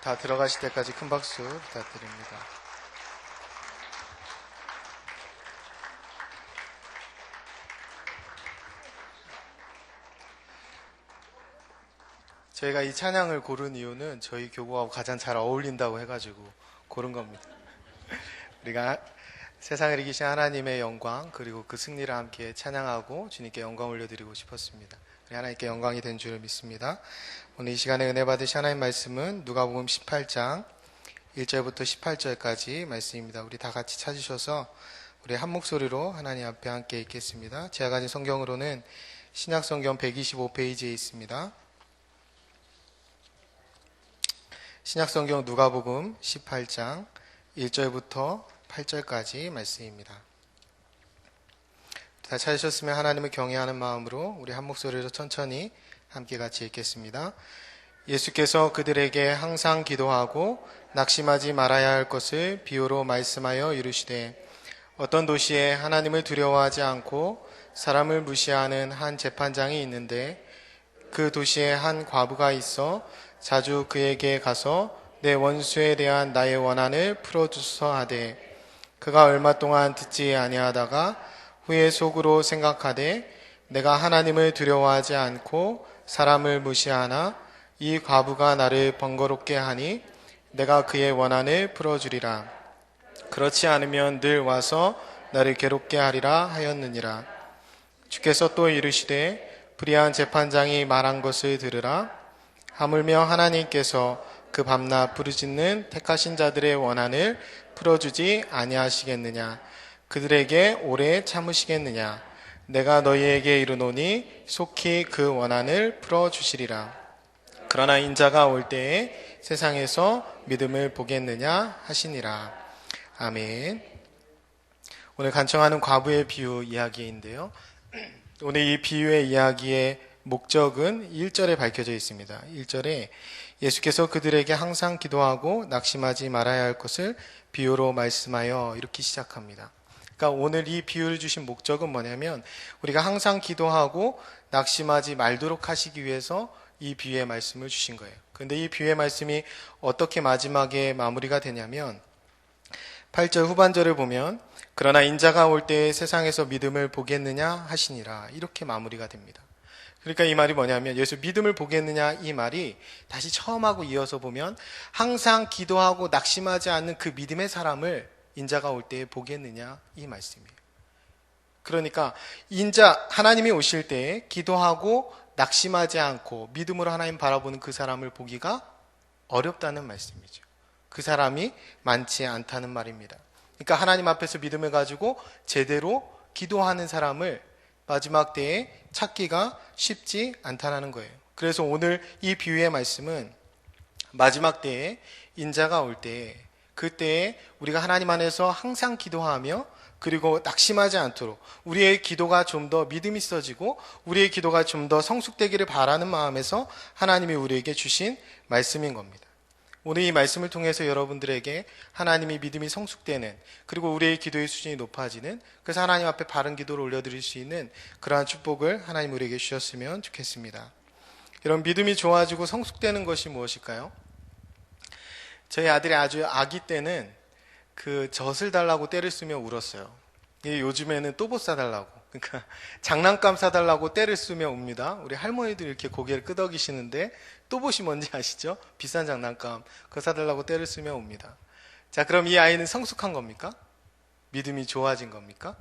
다 들어가실 때까지 큰 박수 부탁드립니다. 저희가 이 찬양을 고른 이유는 저희 교구하고 가장 잘 어울린다고 해가지고 고른 겁니다. 우리가 세상을 이기신 하나님의 영광 그리고 그 승리를 함께 찬양하고 주님께 영광 올려드리고 싶었습니다. 하나님께 영광이 된 줄을 믿습니다. 오늘 이 시간에 은혜 받으신 하나님 말씀은 누가복음 18장 1절부터 18절까지 말씀입니다. 우리 다 같이 찾으셔서 우리 한 목소리로 하나님 앞에 함께 읽겠습니다. 제가 가진 성경으로는 신약성경 125페이지에 있습니다. 신약성경 누가복음 18장 1절부터 8절까지 말씀입니다. 다 찾으셨으면 하나님을 경외하는 마음으로 우리 한 목소리로 천천히 함께 같이 읽겠습니다. 예수께서 그들에게 항상 기도하고 낙심하지 말아야 할 것을 비유로 말씀하여 이르시되 어떤 도시에 하나님을 두려워하지 않고 사람을 무시하는 한 재판장이 있는데 그 도시에 한 과부가 있어 자주 그에게 가서 내 원수에 대한 나의 원한을 풀어주소서 하되 그가 얼마 동안 듣지 아니하다가 후에 속으로 생각하되 내가 하나님을 두려워하지 않고 사람을 무시하나 이 과부가 나를 번거롭게 하니 내가 그의 원한을 풀어주리라. 그렇지 않으면 늘 와서 나를 괴롭게 하리라 하였느니라. 주께서 또 이르시되 불의한 재판장이 말한 것을 들으라. 하물며 하나님께서 그 밤낮 부르짖는 택하신 자들의 원한을 풀어주지 아니하시겠느냐. 그들에게 오래 참으시겠느냐. 내가 너희에게 이르노니 속히 그 원한을 풀어주시리라. 그러나 인자가 올 때에 세상에서 믿음을 보겠느냐 하시니라. 아멘. 오늘 간청하는 과부의 비유 이야기인데요. 오늘 이 비유의 이야기의 목적은 1절에 밝혀져 있습니다. 1절에 예수께서 그들에게 항상 기도하고 낙심하지 말아야 할 것을 비유로 말씀하여 이렇게 시작합니다. 그러니까 오늘 이 비유를 주신 목적은 뭐냐면 우리가 항상 기도하고 낙심하지 말도록 하시기 위해서 이 비유의 말씀을 주신 거예요. 그런데 이 비유의 말씀이 어떻게 마지막에 마무리가 되냐면 8절 후반절을 보면 그러나 인자가 올 때에 세상에서 믿음을 보겠느냐 하시니라 이렇게 마무리가 됩니다. 그러니까 이 말이 뭐냐면 예수 믿음을 보겠느냐 이 말이 다시 처음하고 이어서 보면 항상 기도하고 낙심하지 않는 그 믿음의 사람을 인자가 올 때에 보겠느냐 이 말씀이에요. 그러니까 인자 하나님이 오실 때에 기도하고 낙심하지 않고 믿음으로 하나님 바라보는 그 사람을 보기가 어렵다는 말씀이죠. 그 사람이 많지 않다는 말입니다. 그러니까 하나님 앞에서 믿음을 가지고 제대로 기도하는 사람을 마지막 때에 찾기가 쉽지 않다는 거예요. 그래서 오늘 이 비유의 말씀은 마지막 때에 인자가 올 때에 그때에 우리가 하나님 안에서 항상 기도하며 그리고 낙심하지 않도록 우리의 기도가 좀 더 믿음이 있어지고 우리의 기도가 좀 더 성숙되기를 바라는 마음에서 하나님이 우리에게 주신 말씀인 겁니다. 오늘 이 말씀을 통해서 여러분들에게 하나님이 믿음이 성숙되는 그리고 우리의 기도의 수준이 높아지는 그래서 하나님 앞에 바른 기도를 올려드릴 수 있는 그러한 축복을 하나님 우리에게 주셨으면 좋겠습니다. 이런 믿음이 좋아지고 성숙되는 것이 무엇일까요? 저희 아들이 아주 아기 때는 그 젖을 달라고 떼를 쓰며 울었어요. 요즘에는 또봇 사달라고 그러니까 장난감 사달라고 떼를 쓰며 웁니다. 우리 할머니들 이렇게 고개를 끄덕이시는데 또봇이 뭔지 아시죠? 비싼 장난감 그거 사달라고 떼를 쓰며 웁니다. 자, 그럼 이 아이는 성숙한 겁니까? 믿음이 좋아진 겁니까?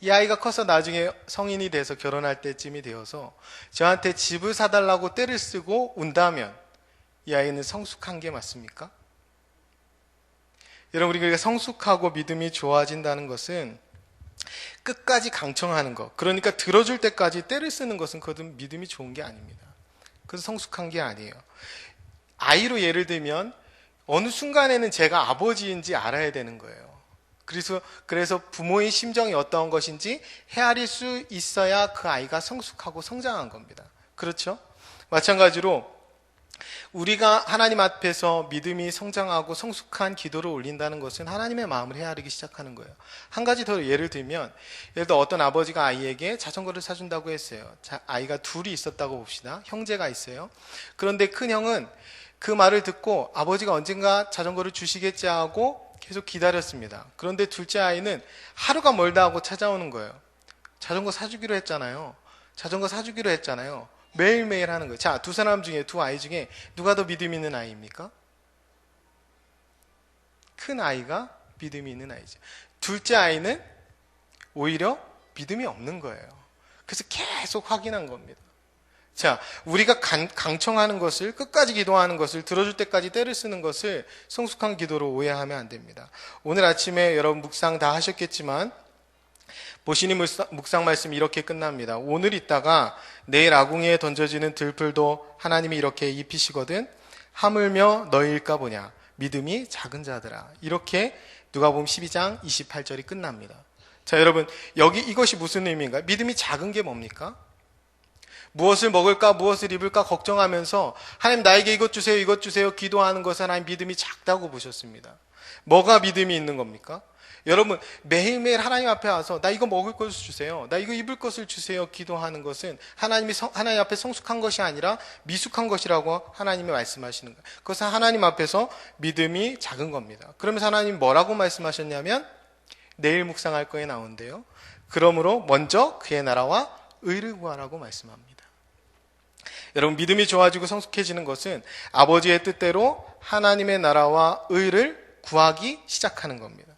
이 아이가 커서 나중에 성인이 돼서 결혼할 때쯤이 되어서 저한테 집을 사달라고 떼를 쓰고 운다면 이 아이는 성숙한 게 맞습니까? 여러분, 우리가 성숙하고 믿음이 좋아진다는 것은 끝까지 강청하는 것, 그러니까 들어줄 때까지 때를 쓰는 것은 그것은 믿음이 좋은 게 아닙니다. 그래서 성숙한 게 아니에요. 아이로 예를 들면 어느 순간에는 제가 아버지인지 알아야 되는 거예요. 그래서 부모의 심정이 어떤 것인지 헤아릴 수 있어야 그 아이가 성숙하고 성장한 겁니다. 그렇죠? 마찬가지로 우리가 하나님 앞에서 믿음이 성장하고 성숙한 기도를 올린다는 것은 하나님의 마음을 헤아리기 시작하는 거예요. 한 가지 더 예를 들면, 예를 들어 어떤 아버지가 아이에게 자전거를 사준다고 했어요. 아이가 둘이 있었다고 봅시다. 형제가 있어요. 그런데 큰 형은 그 말을 듣고 아버지가 언젠가 자전거를 주시겠지 하고 계속 기다렸습니다. 그런데 둘째 아이는 하루가 멀다 하고 찾아오는 거예요. 자전거 사주기로 했잖아요. 자전거 사주기로 했잖아요. 매일매일 하는 거예요. 자, 두 사람 중에, 두 아이 중에 누가 더 믿음 있는 아이입니까? 큰 아이가 믿음이 있는 아이죠. 둘째 아이는 오히려 믿음이 없는 거예요. 그래서 계속 확인한 겁니다. 자, 우리가 강청하는 것을, 끝까지 기도하는 것을, 들어줄 때까지 때를 쓰는 것을 성숙한 기도로 오해하면 안 됩니다. 오늘 아침에 여러분 묵상 다 하셨겠지만 보시니 묵상 말씀이 이렇게 끝납니다. 오늘 있다가 내일 아궁이에 던져지는 들풀도 하나님이 이렇게 입히시거든 하물며 너희일까 보냐 믿음이 작은 자들아. 이렇게 누가복음 12장 28절이 끝납니다. 자, 여러분 여기 이것이 무슨 의미인가요? 믿음이 작은 게 뭡니까? 무엇을 먹을까 무엇을 입을까 걱정하면서 하나님 나에게 이것 주세요 기도하는 것은 하나님 믿음이 작다고 보셨습니다. 뭐가 믿음이 있는 겁니까? 여러분 매일매일 하나님 앞에 와서 나 이거 먹을 것을 주세요, 나 이거 입을 것을 주세요 기도하는 것은 하나님 앞에 성숙한 것이 아니라 미숙한 것이라고 하나님이 말씀하시는 거예요. 그것은 하나님 앞에서 믿음이 작은 겁니다. 그러면서 하나님 뭐라고 말씀하셨냐면 내일 묵상할 거에 나오는데요, 그러므로 먼저 그의 나라와 의를 구하라고 말씀합니다. 여러분 믿음이 좋아지고 성숙해지는 것은 아버지의 뜻대로 하나님의 나라와 의를 구하기 시작하는 겁니다.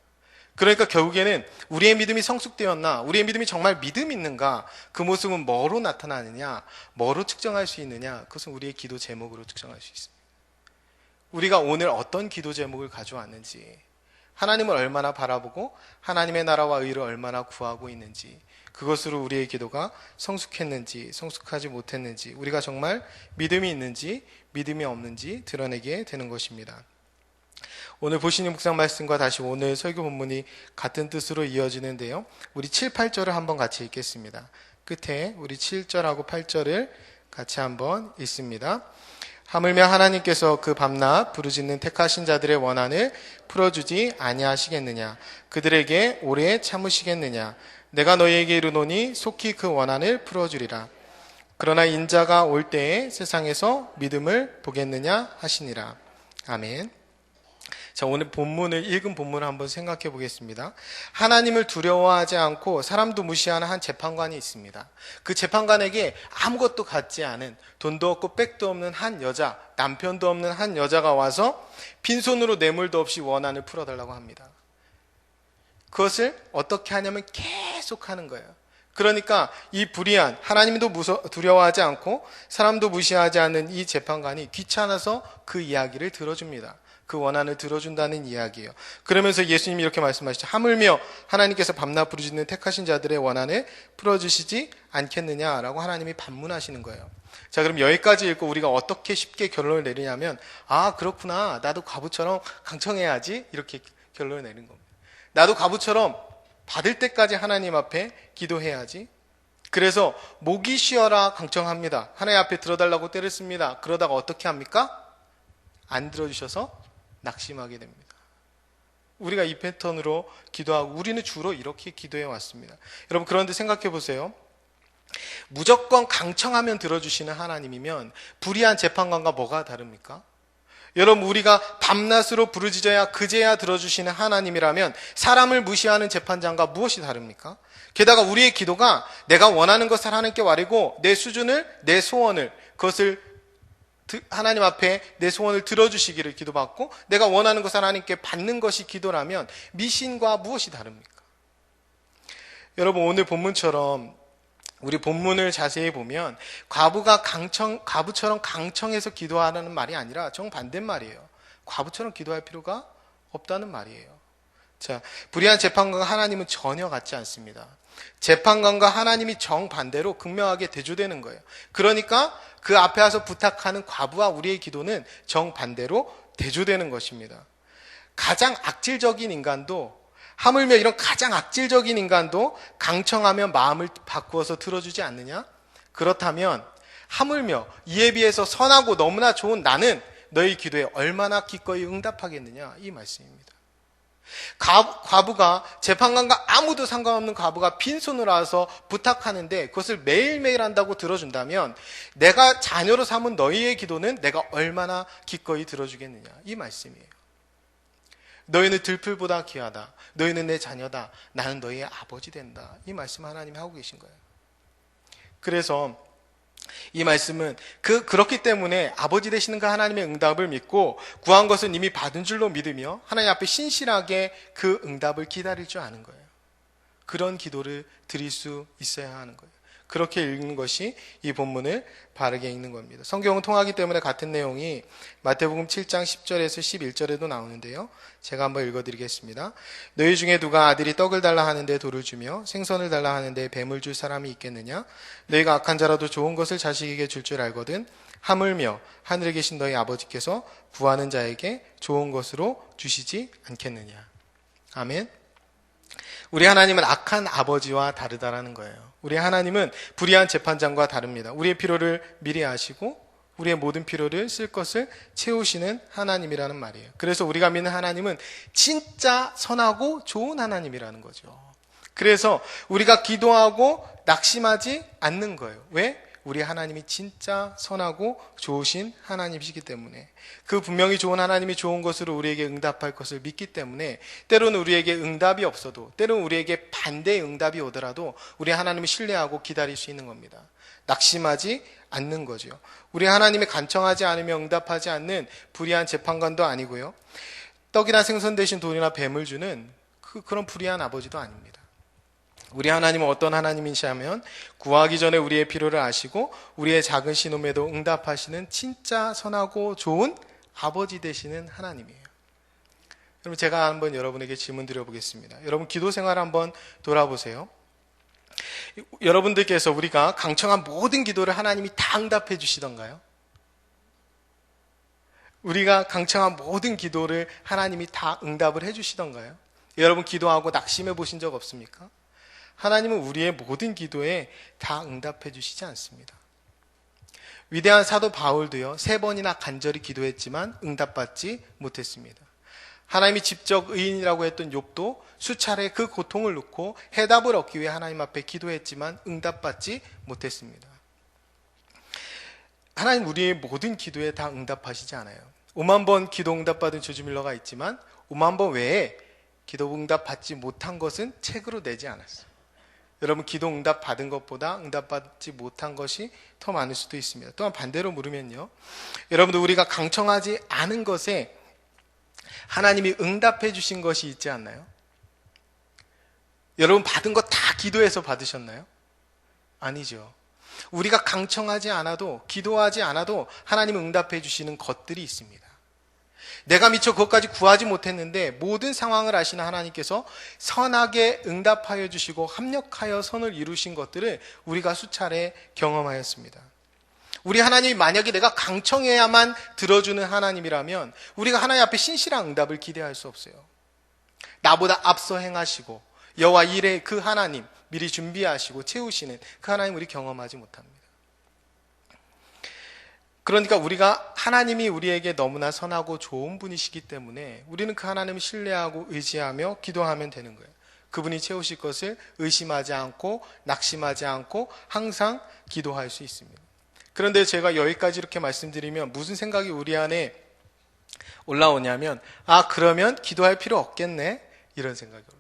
그러니까 결국에는 우리의 믿음이 성숙되었나, 우리의 믿음이 정말 믿음 있는가, 그 모습은 뭐로 나타나느냐, 뭐로 측정할 수 있느냐, 그것은 우리의 기도 제목으로 측정할 수 있습니다. 우리가 오늘 어떤 기도 제목을 가져왔는지, 하나님을 얼마나 바라보고 하나님의 나라와 의를 얼마나 구하고 있는지, 그것으로 우리의 기도가 성숙했는지 성숙하지 못했는지, 우리가 정말 믿음이 있는지 믿음이 없는지 드러내게 되는 것입니다. 오늘 보시는 묵상 말씀과 다시 오늘 설교 본문이 같은 뜻으로 이어지는데요, 우리 7, 8절을 한번 같이 읽겠습니다. 끝에 우리 7절하고 8절을 같이 한번 읽습니다. 하물며 하나님께서 그 밤낮 부르짖는 택하신 자들의 원한을 풀어주지 아니하시겠느냐, 그들에게 오래 참으시겠느냐. 내가 너희에게 이르노니 속히 그 원한을 풀어주리라. 그러나 인자가 올 때에 세상에서 믿음을 보겠느냐 하시니라. 아멘. 자, 오늘 읽은 본문을 한번 생각해 보겠습니다. 하나님을 두려워하지 않고 사람도 무시하는 한 재판관이 있습니다. 그 재판관에게 아무것도 갖지 않은, 돈도 없고 백도 없는 한 여자, 남편도 없는 한 여자가 와서 빈손으로 뇌물도 없이 원한을 풀어달라고 합니다. 그것을 어떻게 하냐면 계속 하는 거예요. 그러니까 이 불의한, 하나님도 두려워하지 않고 사람도 무시하지 않는 이 재판관이 귀찮아서 그 이야기를 들어줍니다. 그 원한을 들어준다는 이야기예요. 그러면서 예수님이 이렇게 말씀하시죠. 하물며 하나님께서 밤낮 부르짖는 택하신 자들의 원한을 풀어주시지 않겠느냐라고 하나님이 반문하시는 거예요. 자, 그럼 여기까지 읽고 우리가 어떻게 쉽게 결론을 내리냐면, 아 그렇구나, 나도 과부처럼 강청해야지, 이렇게 결론을 내는 겁니다. 나도 과부처럼 받을 때까지 하나님 앞에 기도해야지. 그래서 목이 쉬어라 강청합니다. 하나님 앞에 들어달라고 때를 씁니다. 그러다가 어떻게 합니까? 안 들어주셔서 낙심하게 됩니다. 우리가 이 패턴으로 기도하고 우리는 주로 이렇게 기도해 왔습니다. 여러분 그런데 생각해 보세요. 무조건 강청하면 들어주시는 하나님이면 불의한 재판관과 뭐가 다릅니까? 여러분 우리가 밤낮으로 부르짖어야 그제야 들어주시는 하나님이라면 사람을 무시하는 재판장과 무엇이 다릅니까? 게다가 우리의 기도가 내가 원하는 것을 하나님께 아뢰고 내 수준을, 내 소원을, 그것을 하나님 앞에 내 소원을 들어주시기를 기도받고 내가 원하는 것을 하나님께 받는 것이 기도라면 미신과 무엇이 다릅니까? 여러분 오늘 본문처럼 우리 본문을 자세히 보면 과부처럼 강청해서 기도하라는 말이 아니라 정반대인 말이에요. 과부처럼 기도할 필요가 없다는 말이에요. 자, 불의한 재판관과 하나님은 전혀 같지 않습니다. 재판관과 하나님이 정반대로 극명하게 대조되는 거예요. 그러니까 그 앞에 와서 부탁하는 과부와 우리의 기도는 정반대로 대조되는 것입니다. 가장 악질적인 인간도, 하물며 이런 가장 악질적인 인간도 강청하면 마음을 바꾸어서 들어주지 않느냐? 그렇다면 하물며 이에 비해서 선하고 너무나 좋은 나는 너희 기도에 얼마나 기꺼이 응답하겠느냐? 이 말씀입니다. 과부가 재판관과 아무도 상관없는 과부가 빈손으로 와서 부탁하는데 그것을 매일매일 한다고 들어준다면 내가 자녀로 삼은 너희의 기도는 내가 얼마나 기꺼이 들어주겠느냐, 이 말씀이에요. 너희는 들풀보다 귀하다. 너희는 내 자녀다. 나는 너희의 아버지 된다. 이 말씀 하나님이 하고 계신 거예요. 그래서 이 말씀은 그렇기 때문에 아버지 되시는 그 하나님의 응답을 믿고 구한 것은 이미 받은 줄로 믿으며 하나님 앞에 신실하게 그 응답을 기다릴 줄 아는 거예요. 그런 기도를 드릴 수 있어야 하는 거예요. 그렇게 읽는 것이 이 본문을 바르게 읽는 겁니다. 성경은 통하기 때문에 같은 내용이 마태복음 7장 10절에서 11절에도 나오는데요. 제가 한번 읽어드리겠습니다. 너희 중에 누가 아들이 떡을 달라 하는데 돌을 주며 생선을 달라 하는데 뱀을 줄 사람이 있겠느냐? 너희가 악한 자라도 좋은 것을 자식에게 줄 줄 알거든 하물며 하늘에 계신 너희 아버지께서 구하는 자에게 좋은 것으로 주시지 않겠느냐? 아멘. 우리 하나님은 악한 아버지와 다르다라는 거예요. 우리 하나님은 불의한 재판장과 다릅니다. 우리의 필요를 미리 아시고 우리의 모든 필요를 쓸 것을 채우시는 하나님이라는 말이에요. 그래서 우리가 믿는 하나님은 진짜 선하고 좋은 하나님이라는 거죠. 그래서 우리가 기도하고 낙심하지 않는 거예요. 왜? 우리 하나님이 진짜 선하고 좋으신 하나님이시기 때문에, 그 분명히 좋은 하나님이 좋은 것으로 우리에게 응답할 것을 믿기 때문에 때로는 우리에게 응답이 없어도, 때로는 우리에게 반대의 응답이 오더라도 우리 하나님을 신뢰하고 기다릴 수 있는 겁니다. 낙심하지 않는 거죠. 우리 하나님이 간청하지 않으며 응답하지 않는 불의한 재판관도 아니고요, 떡이나 생선 대신 돈이나 뱀을 주는 그런 불의한 아버지도 아닙니다. 우리 하나님은 어떤 하나님이시냐면 구하기 전에 우리의 필요를 아시고 우리의 작은 신음에도 응답하시는 진짜 선하고 좋은 아버지 되시는 하나님이에요. 그럼 제가 한번 여러분에게 질문 드려보겠습니다. 여러분 기도 생활 한번 돌아보세요. 여러분들께서 우리가 강청한 모든 기도를 하나님이 다 응답해 주시던가요? 우리가 강청한 모든 기도를 하나님이 다 응답을 해 주시던가요? 여러분 기도하고 낙심해 보신 적 없습니까? 하나님은 우리의 모든 기도에 다 응답해 주시지 않습니다. 위대한 사도 바울도요, 3번이나 간절히 기도했지만 응답받지 못했습니다. 하나님이 직접 의인이라고 했던 욥도 수차례 그 고통을 놓고 해답을 얻기 위해 하나님 앞에 기도했지만 응답받지 못했습니다. 하나님 우리의 모든 기도에 다 응답하시지 않아요. 5만 번 기도 응답받은 조지 밀러가 있지만 5만 번 외에 기도 응답받지 못한 것은 책으로 내지 않았어요. 여러분 기도 응답 받은 것보다 응답받지 못한 것이 더 많을 수도 있습니다. 또한 반대로 물으면요, 여러분들 우리가 강청하지 않은 것에 하나님이 응답해 주신 것이 있지 않나요? 여러분 받은 거 다 기도해서 받으셨나요? 아니죠. 우리가 강청하지 않아도, 기도하지 않아도 하나님은 응답해 주시는 것들이 있습니다. 내가 미처 그것까지 구하지 못했는데 모든 상황을 아시는 하나님께서 선하게 응답하여 주시고 합력하여 선을 이루신 것들을 우리가 수차례 경험하였습니다. 우리 하나님이 만약에 내가 강청해야만 들어주는 하나님이라면 우리가 하나님 앞에 신실한 응답을 기대할 수 없어요. 나보다 앞서 행하시고 여호와 일에 그 하나님 미리 준비하시고 채우시는 그 하나님 우리 경험하지 못합니다. 그러니까 우리가 하나님이 우리에게 너무나 선하고 좋은 분이시기 때문에 우리는 그 하나님을 신뢰하고 의지하며 기도하면 되는 거예요. 그분이 채우실 것을 의심하지 않고 낙심하지 않고 항상 기도할 수 있습니다. 그런데 제가 여기까지 이렇게 말씀드리면 무슨 생각이 우리 안에 올라오냐면, 그러면 기도할 필요 없겠네, 이런 생각이 올라와요.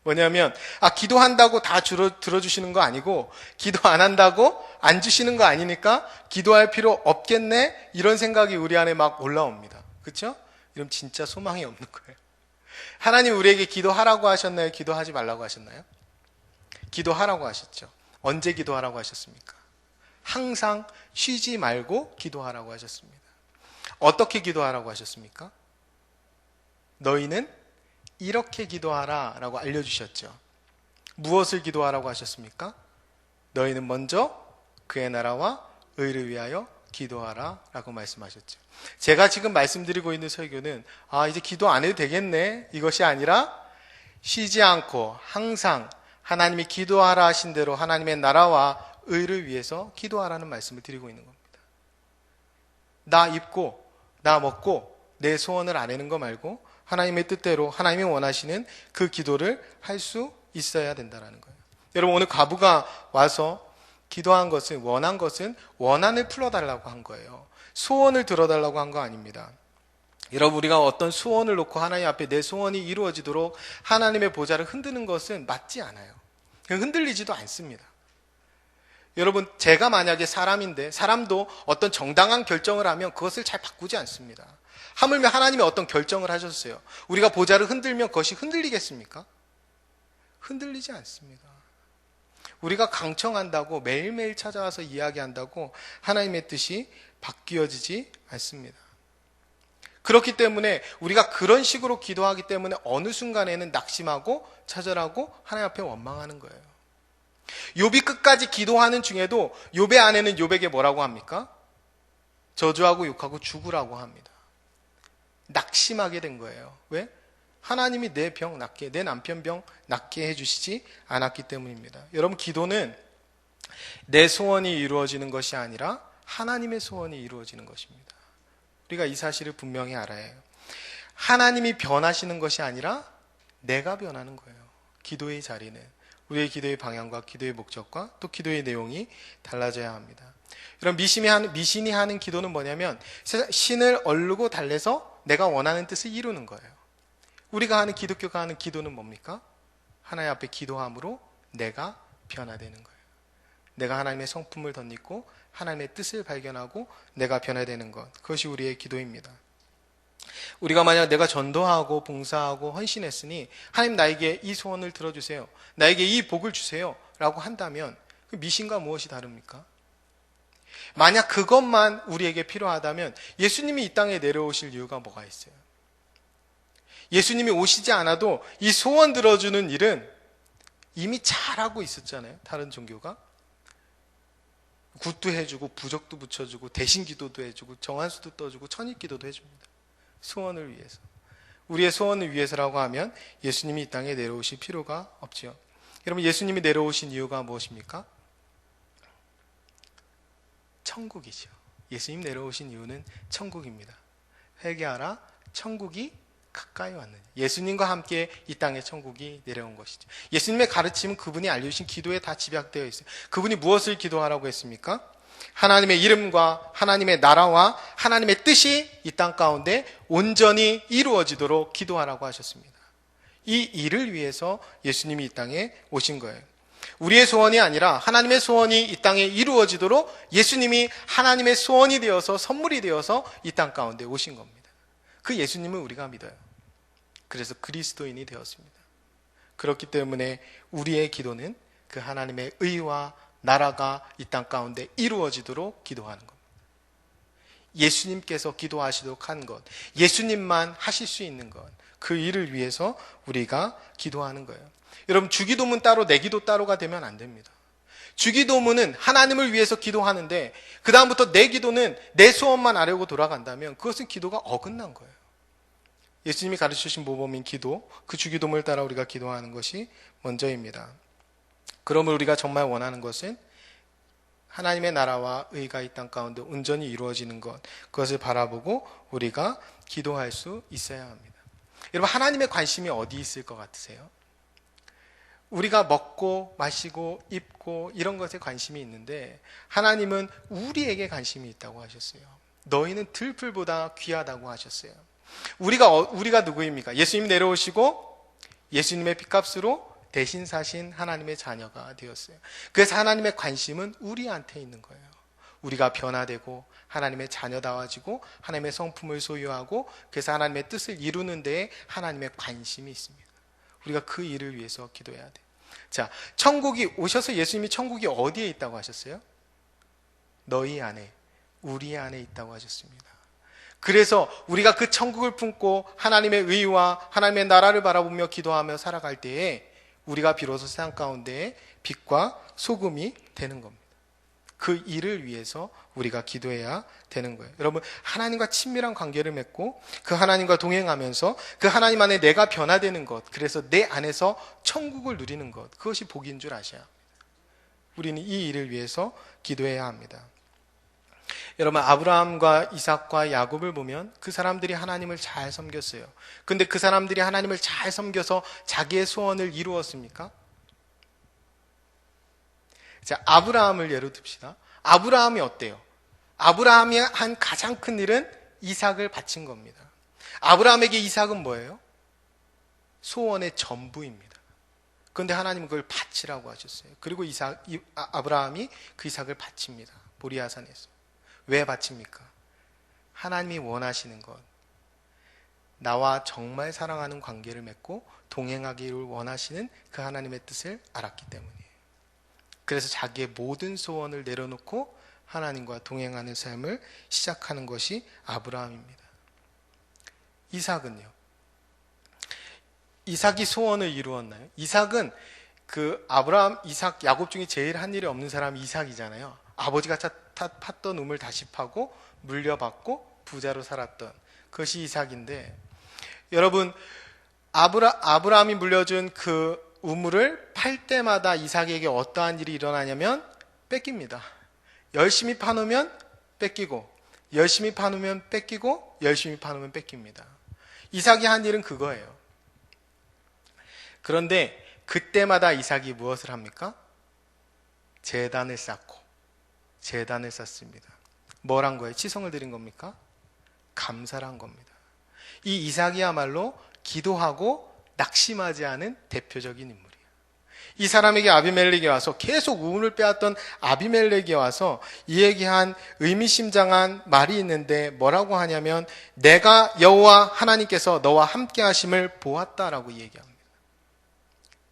뭐냐면 기도한다고 다 들어주시는 거 아니고 기도 안 한다고 안 주시는 거 아니니까 기도할 필요 없겠네, 이런 생각이 우리 안에 막 올라옵니다. 그렇죠? 이러면 진짜 소망이 없는 거예요. 하나님 우리에게 기도하라고 하셨나요? 기도하지 말라고 하셨나요? 기도하라고 하셨죠. 언제 기도하라고 하셨습니까? 항상 쉬지 말고 기도하라고 하셨습니다. 어떻게 기도하라고 하셨습니까? 너희는 이렇게 기도하라 라고 알려주셨죠. 무엇을 기도하라고 하셨습니까? 너희는 먼저 그의 나라와 의를 위하여 기도하라 라고 말씀하셨죠. 제가 지금 말씀드리고 있는 설교는 이제 기도 안 해도 되겠네, 이것이 아니라 쉬지 않고 항상 하나님이 기도하라 하신 대로 하나님의 나라와 의를 위해서 기도하라는 말씀을 드리고 있는 겁니다. 나 입고 나 먹고 내 소원을 아뢰는 거 말고 하나님의 뜻대로 하나님이 원하시는 그 기도를 할 수 있어야 된다는 거예요. 여러분, 오늘 과부가 와서 기도한 것은, 원한 것은 원한을 풀어달라고 한 거예요. 소원을 들어달라고 한 거 아닙니다. 여러분, 우리가 어떤 소원을 놓고 하나님 앞에 내 소원이 이루어지도록 하나님의 보좌를 흔드는 것은 맞지 않아요. 흔들리지도 않습니다. 여러분, 제가 만약에 사람인데 사람도 어떤 정당한 결정을 하면 그것을 잘 바꾸지 않습니다. 하물며 하나님이 어떤 결정을 하셨어요. 우리가 보좌를 흔들면 그것이 흔들리겠습니까? 흔들리지 않습니다. 우리가 강청한다고 매일매일 찾아와서 이야기한다고 하나님의 뜻이 바뀌어지지 않습니다. 그렇기 때문에 우리가 그런 식으로 기도하기 때문에 어느 순간에는 낙심하고 좌절하고 하나님 앞에 원망하는 거예요. 욥이 끝까지 기도하는 중에도 욥의 아내는 욥에게 뭐라고 합니까? 저주하고 욕하고 죽으라고 합니다. 낙심하게 된 거예요. 왜? 하나님이 내 병 낫게, 내 남편 병 낫게 해주시지 않았기 때문입니다. 여러분, 기도는 내 소원이 이루어지는 것이 아니라 하나님의 소원이 이루어지는 것입니다. 우리가 이 사실을 분명히 알아야 해요. 하나님이 변하시는 것이 아니라 내가 변하는 거예요. 기도의 자리는, 우리의 기도의 방향과 기도의 목적과 또 기도의 내용이 달라져야 합니다. 여러분, 미신이 하는 기도는 뭐냐면 신을 얼르고 달래서 내가 원하는 뜻을 이루는 거예요. 우리가 하는, 기독교가 하는 기도는 뭡니까? 하나님 앞에 기도함으로 내가 변화되는 거예요. 내가 하나님의 성품을 덧입고 하나님의 뜻을 발견하고 내가 변화되는 것, 그것이 우리의 기도입니다. 우리가 만약 내가 전도하고 봉사하고 헌신했으니 하나님 나에게 이 소원을 들어주세요, 나에게 이 복을 주세요 라고 한다면 그 미신과 무엇이 다릅니까? 만약 그것만 우리에게 필요하다면 예수님이 이 땅에 내려오실 이유가 뭐가 있어요? 예수님이 오시지 않아도 이 소원 들어주는 일은 이미 잘하고 있었잖아요. 다른 종교가 굿도 해주고 부적도 붙여주고 대신 기도도 해주고 정한수도 떠주고 천일 기도도 해줍니다. 소원을 위해서, 우리의 소원을 위해서라고 하면 예수님이 이 땅에 내려오실 필요가 없지요. 여러분, 예수님이 내려오신 이유가 무엇입니까? 천국이죠. 예수님 내려오신 이유는 천국입니다. 회개하라, 천국이 가까이 왔느냐. 예수님과 함께 이 땅에 천국이 내려온 것이죠. 예수님의 가르침은 그분이 알려주신 기도에 다 집약되어 있어요. 그분이 무엇을 기도하라고 했습니까? 하나님의 이름과 하나님의 나라와 하나님의 뜻이 이 땅 가운데 온전히 이루어지도록 기도하라고 하셨습니다. 이 일을 위해서 예수님이 이 땅에 오신 거예요. 우리의 소원이 아니라 하나님의 소원이 이 땅에 이루어지도록 예수님이 하나님의 소원이 되어서, 선물이 되어서 이 땅 가운데 오신 겁니다. 그 예수님을 우리가 믿어요. 그래서 그리스도인이 되었습니다. 그렇기 때문에 우리의 기도는 그 하나님의 의와 나라가 이 땅 가운데 이루어지도록 기도하는 겁니다. 예수님께서 기도하시도록 한 것, 예수님만 하실 수 있는 것, 그 일을 위해서 우리가 기도하는 거예요. 여러분, 주기도문 따로 내 기도 따로가 되면 안 됩니다. 주기도문은 하나님을 위해서 기도하는데 그 다음부터 내 기도는 내 소원만 하려고 돌아간다면 그것은 기도가 어긋난 거예요. 예수님이 가르치신 모범인 기도, 그 주기도문을 따라 우리가 기도하는 것이 먼저입니다. 그러면 우리가 정말 원하는 것은 하나님의 나라와 의가 이 땅 가운데 온전히 이루어지는 것, 그것을 바라보고 우리가 기도할 수 있어야 합니다. 여러분, 하나님의 관심이 어디 있을 것 같으세요? 우리가 먹고 마시고 입고 이런 것에 관심이 있는데 하나님은 우리에게 관심이 있다고 하셨어요. 너희는 들풀보다 귀하다고 하셨어요. 우리가 누구입니까? 예수님 내려오시고 예수님의 핏값으로 대신 사신 하나님의 자녀가 되었어요. 그래서 하나님의 관심은 우리한테 있는 거예요. 우리가 변화되고 하나님의 자녀다워지고 하나님의 성품을 소유하고 그래서 하나님의 뜻을 이루는 데에 하나님의 관심이 있습니다. 우리가 그 일을 위해서 기도해야 돼요. 자, 천국이 오셔서 예수님이 천국이 어디에 있다고 하셨어요? 너희 안에, 우리 안에 있다고 하셨습니다. 그래서 우리가 그 천국을 품고 하나님의 의와 하나님의 나라를 바라보며 기도하며 살아갈 때에 우리가 비로소 세상 가운데에 빛과 소금이 되는 겁니다. 그 일을 위해서 우리가 기도해야 되는 거예요. 여러분, 하나님과 친밀한 관계를 맺고 그 하나님과 동행하면서 그 하나님 안에 내가 변화되는 것, 그래서 내 안에서 천국을 누리는 것, 그것이 복인 줄 아셔야 합니다. 우리는 이 일을 위해서 기도해야 합니다. 여러분, 아브라함과 이삭과 야곱을 보면 그 사람들이 하나님을 잘 섬겼어요. 근데 그 사람들이 하나님을 잘 섬겨서 자기의 소원을 이루었습니까? 자, 아브라함을 예로 듭시다. 아브라함이 어때요? 아브라함이 한 가장 큰 일은 이삭을 바친 겁니다. 아브라함에게 이삭은 뭐예요? 소원의 전부입니다. 그런데 하나님은 그걸 바치라고 하셨어요. 그리고 아브라함이 그 이삭을 바칩니다. 보리아산에서. 왜 바칩니까? 하나님이 원하시는 것, 나와 정말 사랑하는 관계를 맺고 동행하기를 원하시는 그 하나님의 뜻을 알았기 때문이에요. 그래서 자기의 모든 소원을 내려놓고 하나님과 동행하는 삶을 시작하는 것이 아브라함입니다. 이삭은요? 이삭이 소원을 이루었나요? 이삭은 그 아브라함, 이삭, 야곱 중에 제일 한 일이 없는 사람이 이삭이잖아요. 아버지가 팠던 우물 다시 파고 물려받고 부자로 살았던 그것이 이삭인데, 여러분, 아브라함이 물려준 그 우물을 팔 때마다 이삭에게 어떠한 일이 일어나냐면 뺏깁니다. 열심히 파놓으면 뺏기고, 열심히 파놓으면 뺏기고, 열심히 파놓으면 뺏깁니다. 이삭이 한 일은 그거예요. 그런데 그때마다 이삭이 무엇을 합니까? 제단을 쌓고, 제단을 쌓습니다. 뭘 한 거예요? 치성을 드린 겁니까? 감사를 한 겁니다. 이 이삭이야말로 기도하고 낙심하지 않은 대표적인 인물이에요. 이 사람에게 아비멜렉이 와서, 계속 우물을 빼앗던 아비멜렉이 와서 이에게 한 의미심장한 말이 있는데 뭐라고 하냐면, 내가 여호와 하나님께서 너와 함께 하심을 보았다라고 얘기합니다.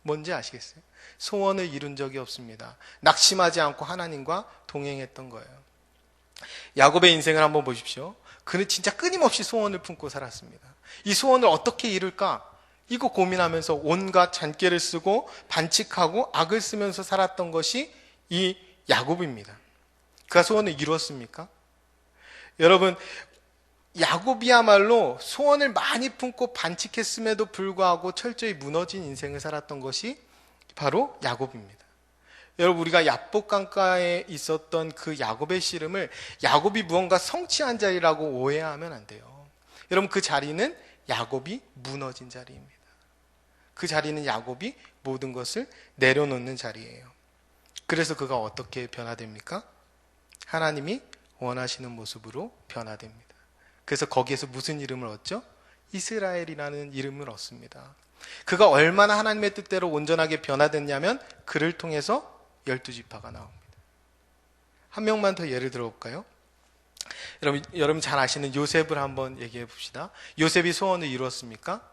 뭔지 아시겠어요? 소원을 이룬 적이 없습니다. 낙심하지 않고 하나님과 동행했던 거예요. 야곱의 인생을 한번 보십시오. 그는 진짜 끊임없이 소원을 품고 살았습니다. 이 소원을 어떻게 이룰까? 이거 고민하면서 온갖 잔꾀를 쓰고 반칙하고 악을 쓰면서 살았던 것이 이 야곱입니다. 그가 소원을 이루었습니까? 여러분, 야곱이야말로 소원을 많이 품고 반칙했음에도 불구하고 철저히 무너진 인생을 살았던 것이 바로 야곱입니다. 여러분, 우리가 야복 강가에 있었던 그 야곱의 씨름을 야곱이 무언가 성취한 자리라고 오해하면 안 돼요. 여러분, 그 자리는 야곱이 무너진 자리입니다. 그 자리는 야곱이 모든 것을 내려놓는 자리예요. 그래서 그가 어떻게 변화됩니까? 하나님이 원하시는 모습으로 변화됩니다. 그래서 거기에서 무슨 이름을 얻죠? 이스라엘이라는 이름을 얻습니다. 그가 얼마나 하나님의 뜻대로 온전하게 변화됐냐면 그를 통해서 12지파가 나옵니다. 한 명만 더 예를 들어볼까요? 여러분 잘 아시는 요셉을 한번 얘기해 봅시다. 요셉이 소원을 이루었습니까?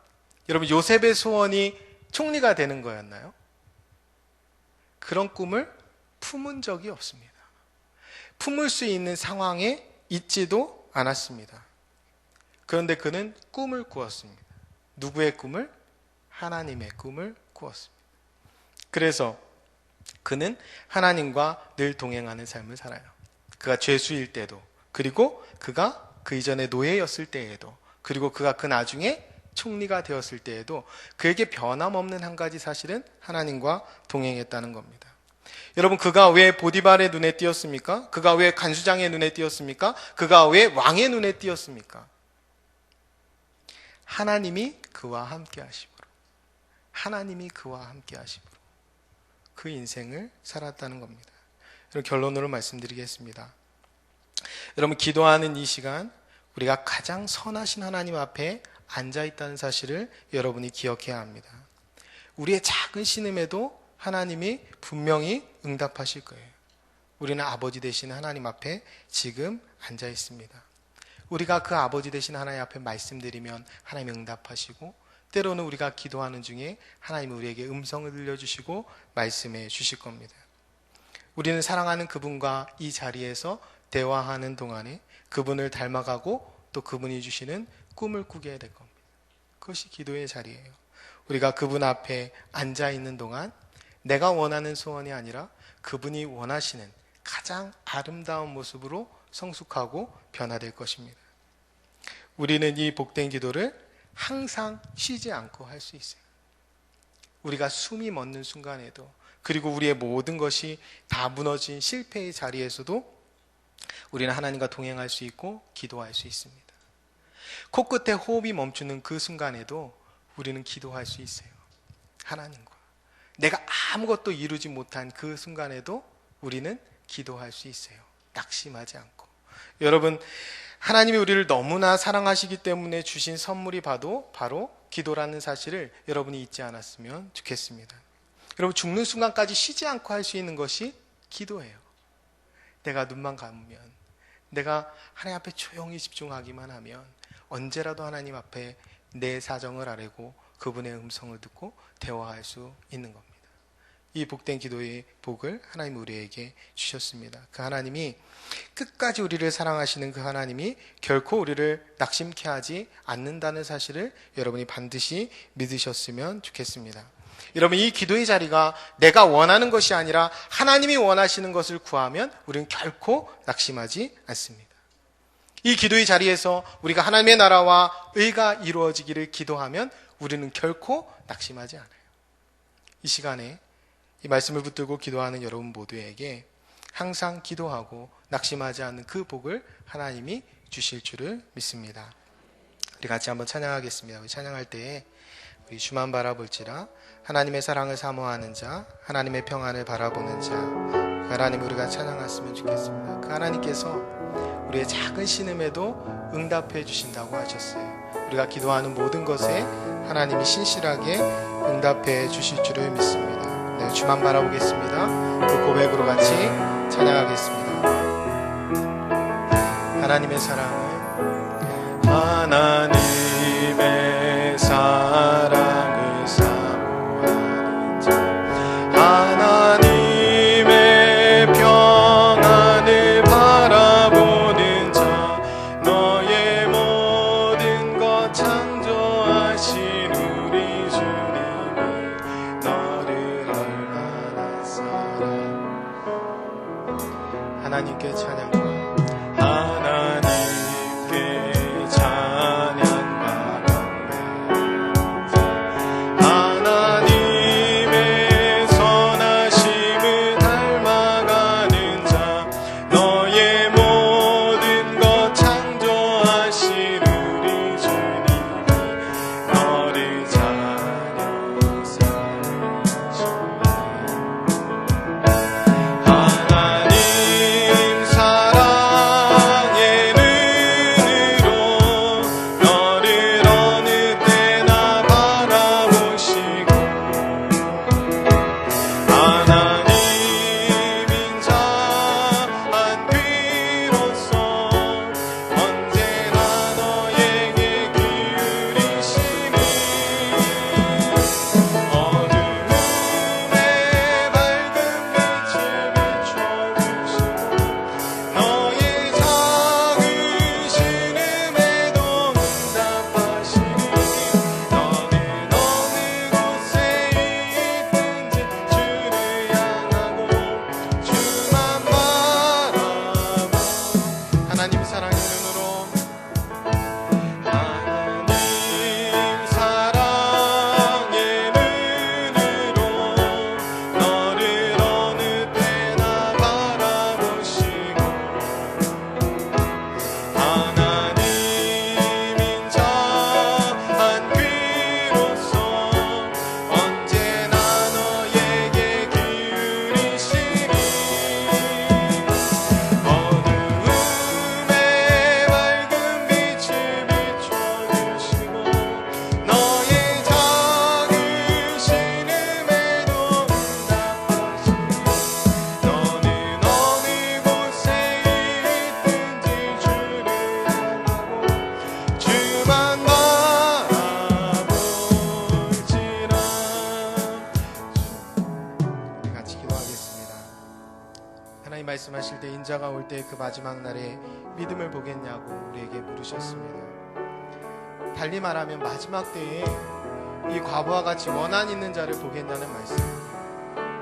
여러분, 요셉의 소원이 총리가 되는 거였나요? 그런 꿈을 품은 적이 없습니다. 품을 수 있는 상황에 있지도 않았습니다. 그런데 그는 꿈을 꾸었습니다. 누구의 꿈을? 하나님의 꿈을 꾸었습니다. 그래서 그는 하나님과 늘 동행하는 삶을 살아요. 그가 죄수일 때도, 그리고 그가 그 이전에 노예였을 때에도, 그리고 그가 그 나중에 총리가 되었을 때에도 그에게 변함없는 한 가지 사실은 하나님과 동행했다는 겁니다. 여러분, 그가 왜 보디발의 눈에 띄었습니까? 그가 왜 간수장의 눈에 띄었습니까? 그가 왜 왕의 눈에 띄었습니까? 하나님이 그와 함께 하심으로, 하나님이 그와 함께 하심으로 그 인생을 살았다는 겁니다. 여러분, 결론으로 말씀드리겠습니다. 여러분, 기도하는 이 시간 우리가 가장 선하신 하나님 앞에 앉아있다는 사실을 여러분이 기억해야 합니다. 우리의 작은 신음에도 하나님이 분명히 응답하실 거예요. 우리는 아버지 되신 하나님 앞에 지금 앉아있습니다. 우리가 그 아버지 되신 하나님 앞에 말씀드리면 하나님이 응답하시고, 때로는 우리가 기도하는 중에 하나님이 우리에게 음성을 들려주시고 말씀해 주실 겁니다. 우리는 사랑하는 그분과 이 자리에서 대화하는 동안에 그분을 닮아가고 또 그분이 주시는 꿈을 꾸게 될 겁니다. 그것이 기도의 자리예요. 우리가 그분 앞에 앉아있는 동안 내가 원하는 소원이 아니라 그분이 원하시는 가장 아름다운 모습으로 성숙하고 변화될 것입니다. 우리는 이 복된 기도를 항상 쉬지 않고 할 수 있어요. 우리가 숨이 멎는 순간에도, 그리고 우리의 모든 것이 다 무너진 실패의 자리에서도 우리는 하나님과 동행할 수 있고 기도할 수 있습니다. 코끝에 호흡이 멈추는 그 순간에도 우리는 기도할 수 있어요. 하나님과. 내가 아무것도 이루지 못한 그 순간에도 우리는 기도할 수 있어요. 낙심하지 않고. 여러분, 하나님이 우리를 너무나 사랑하시기 때문에 주신 선물이 바로 기도라는 사실을 여러분이 잊지 않았으면 좋겠습니다. 여러분, 죽는 순간까지 쉬지 않고 할 수 있는 것이 기도예요. 내가 눈만 감으면, 내가 하나님 앞에 조용히 집중하기만 하면 언제라도 하나님 앞에 내 사정을 아뢰고 그분의 음성을 듣고 대화할 수 있는 겁니다. 이 복된 기도의 복을 하나님 우리에게 주셨습니다. 그 하나님이 끝까지 우리를 사랑하시는 그 하나님이 결코 우리를 낙심케 하지 않는다는 사실을 여러분이 반드시 믿으셨으면 좋겠습니다. 여러분, 이 기도의 자리가 내가 원하는 것이 아니라 하나님이 원하시는 것을 구하면 우리는 결코 낙심하지 않습니다. 이 기도의 자리에서 우리가 하나님의 나라와 의가 이루어지기를 기도하면 우리는 결코 낙심하지 않아요. 이 시간에 이 말씀을 붙들고 기도하는 여러분 모두에게 항상 기도하고 낙심하지 않는 그 복을 하나님이 주실 줄을 믿습니다. 우리 같이 한번 찬양하겠습니다. 우리 찬양할 때에 우리 주만 바라볼지라 하나님의 사랑을 사모하는 자, 하나님의 평안을 바라보는 자, 그 하나님 우리가 찬양했으면 좋겠습니다. 그 하나님께서 우리의 작은 신음에도 응답해 주신다고 하셨어요. 우리가 기도하는 모든 것에 하나님이 신실하게 응답해 주실 줄을 믿습니다. 네, 주만 바라보겠습니다. 그 고백으로 같이 찬양하겠습니다. 하나님의 사랑을 하나님의 사랑을 사모하는 자, 하나님의 평안을 바라보는 자, 너의 모든 것 창조하신 우리 주님이 너를 얼마나 사랑. 하나님께 찬양과 말씀하실 때 인자가 올 때 그 마지막 날에 믿음을 보겠냐고 우리에게 물으셨습니다. 달리 말하면 마지막 때에 이 과부와 같이 원한 있는 자를 보겠냐는 말씀.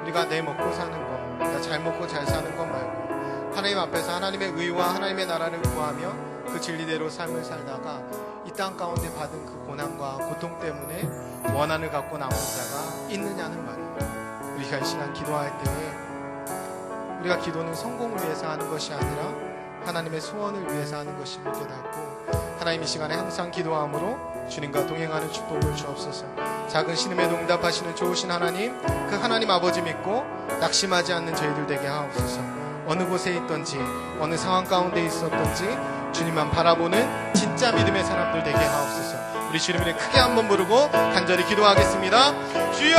우리가 내 먹고 사는 것, 나 잘 먹고 잘 사는 것 말고 하나님 앞에서 하나님의 의와 하나님의 나라를 구하며 그 진리대로 삶을 살다가 이 땅 가운데 받은 그 고난과 고통 때문에 원한을 갖고 남은 자가 있느냐는 말이에요. 우리가 이 시간 기도할 때에 우리가 기도는 성공을 위해서 하는 것이 아니라 하나님의 소원을 위해서 하는 것임을 깨닫고 하나님 이 시간에 항상 기도함으로 주님과 동행하는 축복을 주옵소서. 작은 신음에도 응답하시는 좋으신 하나님, 그 하나님 아버지 믿고 낙심하지 않는 저희들 되게 하옵소서. 어느 곳에 있던지 어느 상황 가운데 있었던지 주님만 바라보는 진짜 믿음의 사람들 되게 하옵소서. 우리 주님을 크게 한번 부르고 간절히 기도하겠습니다. 주여!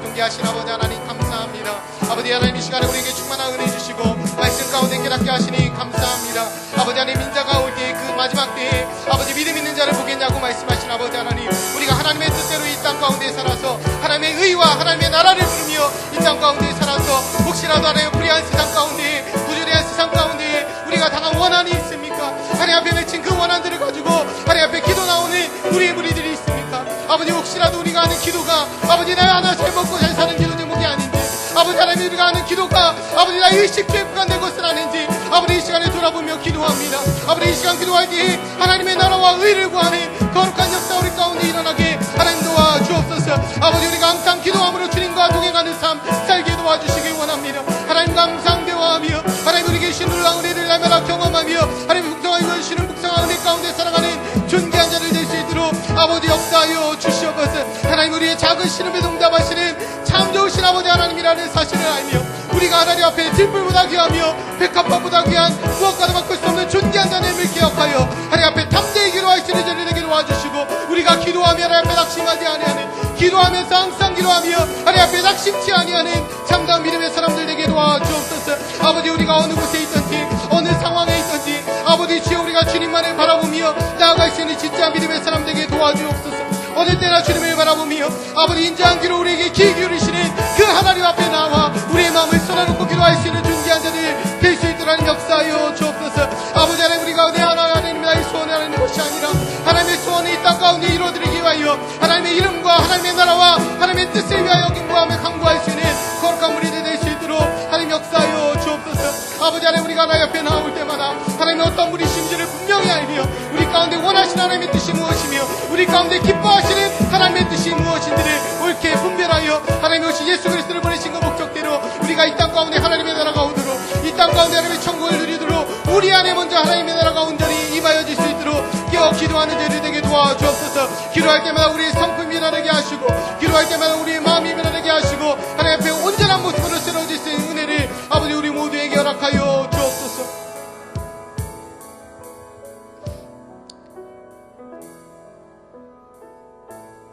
존귀하신 아버지 하나님 감사합니다. 아버지 하나님 이 시간에 우리에게 충만한 은혜 주시고 말씀 가운데 깨닫게 하시니 감사합니다. 아버지 하나님 인자가 올 때 그 마지막 때에 아버지 믿음 있는 자를 보겠냐고 말씀하신 아버지 하나님, 우리가 하나님의 뜻대로 이 땅 가운데 살아서 하나님의 의와 하나님의 나라를 부르며 이 땅 가운데 살아서 혹시라도 하나님 불의한 세상 가운데 부조리한 세상 가운데 우리가 당한 원한이 있습니까? 하나님 앞에 맺힌 그 원한들을 가지고 하나님 앞에 기도 나오는 우리의 무리들이 있습니까? 아버지 혹시라도 우리가 하는 기도가 아버지 나 하나 잘 먹고 잘 사는 기도 제목이 아닌지, 아버지 하나님 우리가 하는 기도가 아버지 나의 의식주에 부과된 것은 아닌지 아버지 이 시간에 돌아보며 기도합니다. 아버지 이 시간 기도할 때 하나님의 나라와 의를 구하는 거룩한 역사 우리 가운데 일어나게 하나님 도와주옵소서. 아버지 우리가 항상 기도함으로 주님과 동행하는 삶 살게 도와주시기 원합니다. 하나님과 항상 대화하며 하나님 우리 계신 놀라운 은혜를 날마다 경험하며 하나님 풍성하게 주시는 풍성한 은혜 가운데 살아가는 존귀한 자를 될 수 있도록 아버지 역사하여 주시옵소서. 하나님 우리의 작은 신음에 응답하시는 참 좋으신 아버지 하나님이라는 사실을 알며 우리가 하나님 앞에 들불보다 귀하며 백합화보다 귀한 무엇과도 바꿀 수 없는 존귀한 자님을 기억하여 하나님 앞에 담대히 기도할 수 있는 자를 되게 도와주시고 우리가 기도하며 하나님 앞에 낙심하지 아니하는, 기도하면서 항상 기도하며 하나님 앞에 낙심치 아니하는 참다운 믿음의 사람들 되게 도와주옵소서. 아버지 우리가 어느 곳에 있든지 어느 상황에 있든지 아버지 주여 우리가 주님만을 바라보며 나아갈 수 있는 진짜 믿음의 사람 되게 도와주옵소서. 어느 때나 주님을 바라보며 아버지 인자한 귀로 우리에게 귀 기울이시는 그 하나님 앞에 나와 우리의 마음을 쏟아놓고 기도할 수 있는 존귀한 자들 될 수 있도록 역사하여 주옵소서. 아버지 하나님 우리가 내 하나님 나의 소원을 하는 것이 아니라 하나님의 소원을 이 땅 가운데 이루어드리기 위하여 하나님의 이름과 하나님의 나라와 하나님의 뜻을 위하여 경고하며 강구할 수 있는 거룩한 무리들 될 수 있도록 하나님 역사하여 주옵소서. 아버지 하나님 우리가 하나님 앞에 나올 때마다 하나님의 어떤 무리신지를 분명히 알며 우리 가운데 원하시는 하나님의 뜻이 무엇이며 우리 가운데 기뻐하시는 하나님의 뜻이 무엇인지를 옳게 분별하여 하나님의 오신 예수 그리스도를 보내신 그 목적대로 우리가 이 땅 가운데 하나님의 나라가 오도록 이 땅 가운데 하나님의 천국을 누리도록 우리 안에 먼저 하나님의 나라가 온전히 임하여질 수 있도록 깨어 기도하는 자들 되게 도와주옵소서. 기도할 때마다 우리의 성품이 변화되게 하시고 기도할 때마다 우리의 마음이 변화되게 하시고 하나님 앞에 온전한 모습으로 새로워질 수 있는 은혜를 아버지 우리 모두에게 허락하여 주옵소서.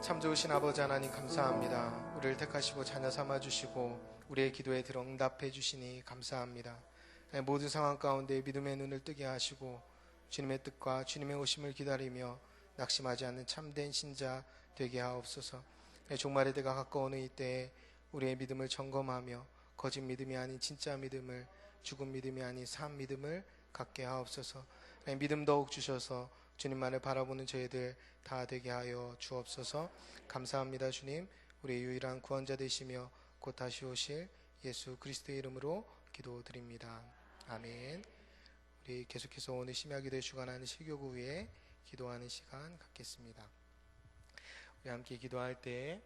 참 좋으신 아버지 하나님 감사합니다. 우리를 택하시고 자녀 삼아주시고 우리의 기도에 들어 응답해 주시니 감사합니다. 모든 상황 가운데 믿음의 눈을 뜨게 하시고 주님의 뜻과 주님의 오심을 기다리며 낙심하지 않는 참된 신자 되게 하옵소서. 종말의 때가 가까우는 이때에 우리의 믿음을 점검하며 거짓 믿음이 아닌 진짜 믿음을, 죽은 믿음이 아닌 산 믿음을 갖게 하옵소서. 믿음 더욱 주셔서 주님만을 바라보는 저희들 다 되게 하여 주옵소서. 감사합니다. 주님, 우리의 유일한 구원자 되시며 곧 다시 오실 예수 그리스도의 이름으로 기도드립니다. 아멘. 우리 계속해서 오늘 심야기도에 주관하는 실교구 위에 기도하는 시간 갖겠습니다. 우리 함께 기도할 때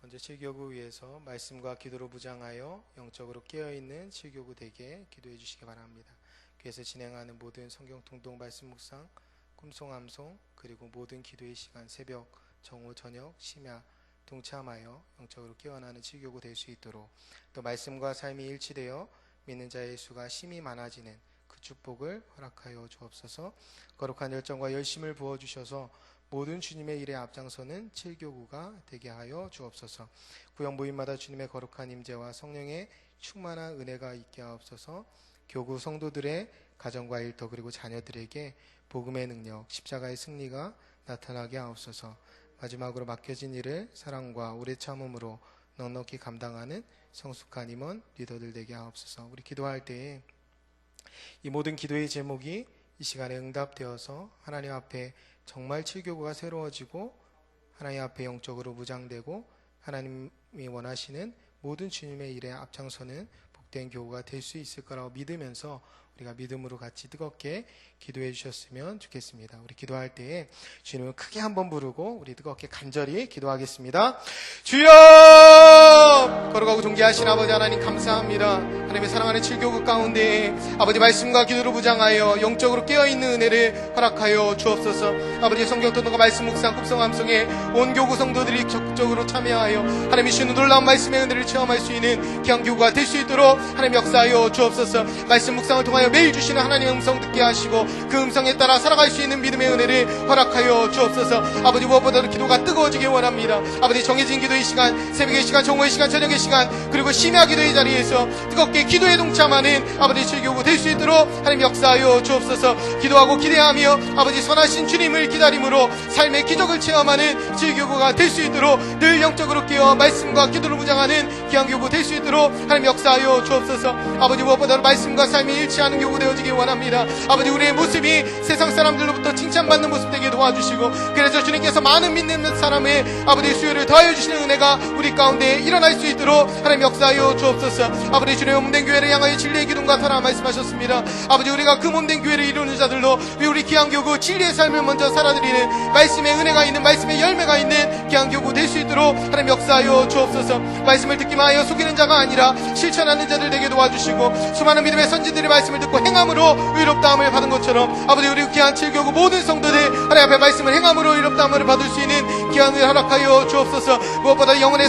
먼저 실교구 위에서 말씀과 기도로 무장하여 영적으로 깨어있는 실교구 되게 기도해 주시기 바랍니다. 교회에서 진행하는 모든 성경 통독 말씀 묵상, 꿈송 암송 그리고 모든 기도의 시간 새벽, 정오, 저녁, 심야 동참하여 영적으로 깨어나는 실교구 될 수 있도록 또 말씀과 삶이 일치되어 믿는 자의 수가 심히 많아지는 그 축복을 허락하여 주옵소서. 거룩한 열정과 열심을 부어주셔서 모든 주님의 일에 앞장서는 7교구가 되게 하여 주옵소서. 구역 모임마다 주님의 거룩한 임재와 성령의 충만한 은혜가 있게 하옵소서. 교구 성도들의 가정과 일터 그리고 자녀들에게 복음의 능력, 십자가의 승리가 나타나게 하옵소서. 마지막으로 맡겨진 일을 사랑과 오래 참음으로 넉넉히 감당하는 성숙한 임원 리더들 되게 하옵소서. 우리 기도할 때에 이 모든 기도의 제목이 이 시간에 응답되어서 하나님 앞에 정말 7교구가 새로워지고 하나님 앞에 영적으로 무장되고 하나님이 원하시는 모든 주님의 일에 앞장서는 복된 교구가 될 수 있을 거라고 믿으면서 우리가 믿음으로 같이 뜨겁게 기도해 주셨으면 좋겠습니다. 우리 기도할 때에 주님을 크게 한번 부르고 우리 뜨겁게 간절히 기도하겠습니다. 주여! 거룩하고 존귀하신 아버지 하나님 감사합니다. 하나님의 사랑하는 칠교구 가운데 아버지 말씀과 기도로 무장하여 영적으로 깨어있는 은혜를 허락하여 주옵소서. 아버지 성경 통독과 말씀 묵상 kup성함 속에 온 교구 성도들이 적극적으로 참여하여 하나님이 주시는 놀라운 말씀의 은혜를 체험할 수 있는 귀한 교구가 될 수 있도록 하나님 역사하여 주옵소서. 말씀 묵상을 통하여 매일 주시는 하나님의 음성 듣게 하시고 그 음성에 따라 살아갈 수 있는 믿음의 은혜를 허락하여 주옵소서. 아버지 무엇보다도 기도가 뜨거워지길 원합니다. 아버지 정해진 기도의 시간, 새벽의 시간, 정오의 시간, 저녁의 시간, 그리고 심야 기도의 자리에서 뜨겁게 기도에 동참하는 아버지 칠교구 될 수 있도록 하나님 역사하여 주옵소서. 기도하고 기대하며 아버지 선하신 주님을 기다림으로 삶의 기적을 체험하는 칠교구가 될 수 있도록 늘 영적으로 깨어 말씀과 기도를 무장하는 귀한 교구 될 수 있도록 하나님 역사하여 주옵소서. 아버지 무엇보다도 말씀과 삶이 일치하는 교구 되어지길 원합니다. 아버지 우리의 모습이 세상 사람들로부터 칭찬받는 모습 되게 도와주시고, 그래서 주님께서 많은 믿는 사람의 아버지 수요를 더하여 주시는 은혜가 우리 가운데 일어날 수 있도록 하나님 역사하여 주옵소서. 아버지 주님의 몸된 교회를 향하여 진리의 기둥과 타라 말씀하셨습니다. 아버지 우리가 그 몸된 교회를 이루는 자들로 우리 귀한 교구 진리의 삶을 먼저 살아드리는 말씀의 은혜가 있는, 말씀의 열매가 있는 귀한 교구 될 수 있도록 하나님 역사하여 주옵소서. 말씀을 듣기만 하여 속이는 자가 아니라 실천하는 자들 되게 도와주시고, 수많은 믿음의 선지들의 말씀을 듣고 행함으로 의롭다함을 받은 것처럼 아버지 우리 귀한 칠교구 모든 성도들 하나님 앞에 말씀을 행함으로 의롭다함을 받을 수 있는 귀한을 허락하여 주옵소서. 무엇보다 영혼의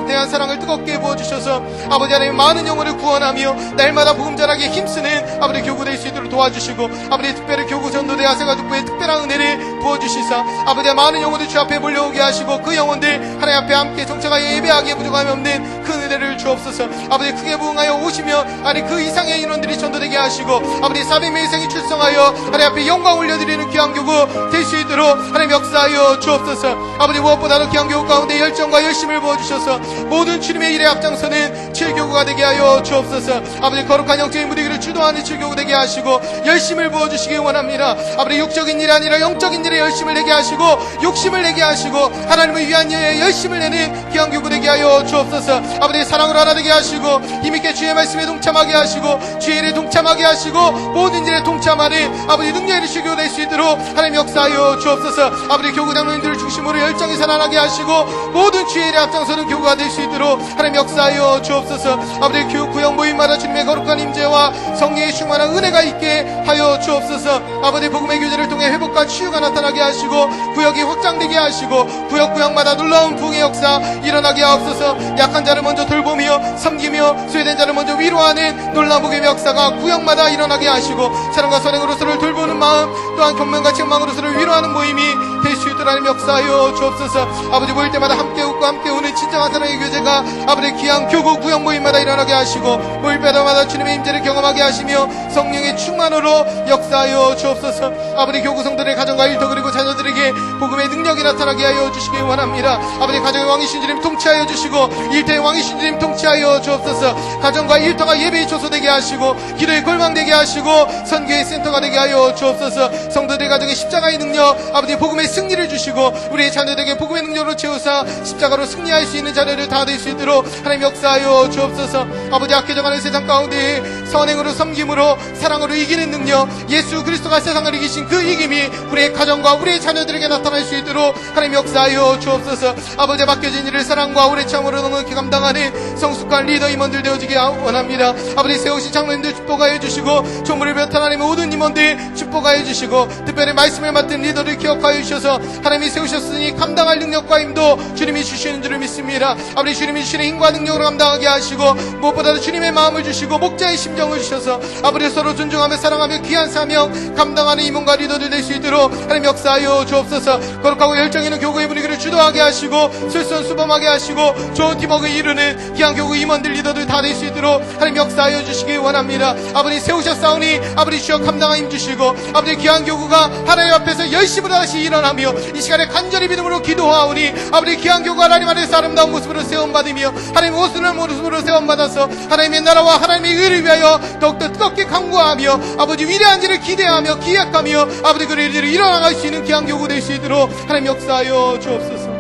대한 사랑을 뜨겁게 부어주셔서 아버지 하나님 많은 영혼을 구원하며 날마다 복음 전하기에 힘쓰는 아버지 교구 될 수 있도록 도와주시고, 아버지 특별히 교구 전도대 아세가족부의 특별한 은혜를 부어주시사 아버지 많은 영혼들 주 앞에 몰려오게 하시고, 그 영혼들 하나님 앞에 함께 정착하여 예배하기에 부족함이 없는 큰 은혜를 주옵소서. 아버지 크게 부응하여 오시며 아니 그 이상의 인원들이 전도되게 하시고, 아버지 400명의 생이 출성하여 하나님 앞에 영광 올려드리는 귀한 교구 될 수 있도록 하나님 역사하여 주옵소서. 아버지 무엇보다도 귀한 교구 가운데 열정과 열심을 부어주셔서 모든 주님의 일에 앞장서는 칠교구가 되게 하여 주옵소서. 아버지 거룩한 영적인 무대기를 주도하는 칠교구 되게 하시고 열심을 부어주시기 원합니다. 아버지 육적인 일이 아니라 영적인 일에 열심을 내게 하시고 욕심을 내게 하시고 하나님을 위한 일에 열심을 내는 귀한 교구 되게 하여 주옵소서. 아버지 사랑으로 하나 되게 하시고 힘있게 주의 말씀에 동참하게 하시고 주의 일에 동참하게 하시고 모든 일에 동참하는 아버지 능력의 칠교구 될 수 있도록 하나님 역사하여 주옵소서. 아버지 교구 장로님들을 중심으로 열정이 살아나게 하시고 모든 주의 일에 앞장서는 교구가 될 수 있도록 하나님 역사하여 주옵소서. 아버지 교육 구역 모임마다 주님의 거룩한 임재와 성령의 충만한 은혜가 있게 하여 주옵소서. 아버지 복음의 교제를 통해 회복과 치유가 나타나게 하시고 구역이 확장되게 하시고 구역마다 놀라운 부흥의 역사 일어나게 하옵소서. 약한 자를 먼저 돌보며 섬기며 소외된 자를 먼저 위로하는 놀라운 복음의 역사가 구역마다 일어나게 하시고, 사랑과 선행으로 서로를 돌보는 마음, 또한 견면과 책망으로 서로를 위로하는 모임이 될 수 있도록 하나님 역사하여 주옵소서. 아버지 모일 때마다 함께 웃고 함께 우는 진정한 사랑의 교제가 아버지 귀한 교구 구역 모임마다 일어나게 하시고, 모일 때마다 주님의 임재를 경험하게 하시며 성령의 충만으로 역사하여 주옵소서. 아버지 교구 성도들의 가정과 일터 그리고 자녀들에게 복음의 능력이 나타나게 하여 주시기 원합니다. 아버지 가정의 왕이신 주님 통치하여 주시고 일터의 왕이신 주님 통치하여 주옵소서. 가정과 일터가 예배의 초소 되게 하시고 기도의 골망 되게 하시고 선교의 센터가 되게 하여 주옵소서. 성도들의 가정의 십자가의 능력 아버지 복음의 승리를 주시고 우리의 자녀들에게 복음의 능력으로 채우사 십자가로 승리할 수 있는 자녀를 다 될 수 있도록 하나님 역사하여 주옵소서. 아버지 악해져가는 세상 가운데 선행으로 섬김으로 사랑으로 이기는 능력, 예수 그리스도가 세상을 이기신 그 이김이 우리의 가정과 우리의 자녀들에게 나타날 수 있도록 하나님 역사하여 주옵소서. 아버지 맡겨진 일을 사랑과 오래 참으로 넉넉히 감당하는 성숙한 리더 임원들 되어지기 원합니다. 아버지 세우신 장로님들 축복하여 주시고 조물을 비롯한 하나님의 모든 임원들 축복하여 주시고 특별히 말씀을 맡은 리더를 기억하여 주셔서 하나님이 세우셨으니 감당할 능력과 힘도 주님이 주시는 줄을 믿습니다. 아버지 주님이 주시는 힘과 능력으로 감당하게 하시고 무엇보다도 주님의 마음을 주시고 목자의 심정을 주셔서 아버지 서로 존중하며 사랑하며 귀한 사명 감당하는 임원과 리더들 될 수 있도록 하나님 역사하여 주옵소서. 거룩하고 열정 있는 교구의 분위기를 주도하게 하시고 솔선수범하게 하시고 좋은 팀워크를 이루는 귀한 교구 임원들 리더들 다 될 수 있도록 하나님 역사하여 주시기 원합니다. 아버지 세우셨사오니 아버지 주여 감당한 힘 주시고 아버지 귀한 교구가 하나님 앞에서 열심으로 다시 일어나며 이 시간에 간절히 믿음으로 기도하오니 아버지 귀한 교구가 하나님 안에서 아름다운 모습으로 세움받으며 하나님 옷을 모습으로 세움받아서 하나님의 나라와 하나님의 의를 위하여 더욱더 뜨겁게 간구하며 아버지 위대한 일을 기대하며 기약하며 아버지 그 일들을 일어나갈 수 있는 귀한 교구 될 수 있도록 하나님 역사하여 주옵소서.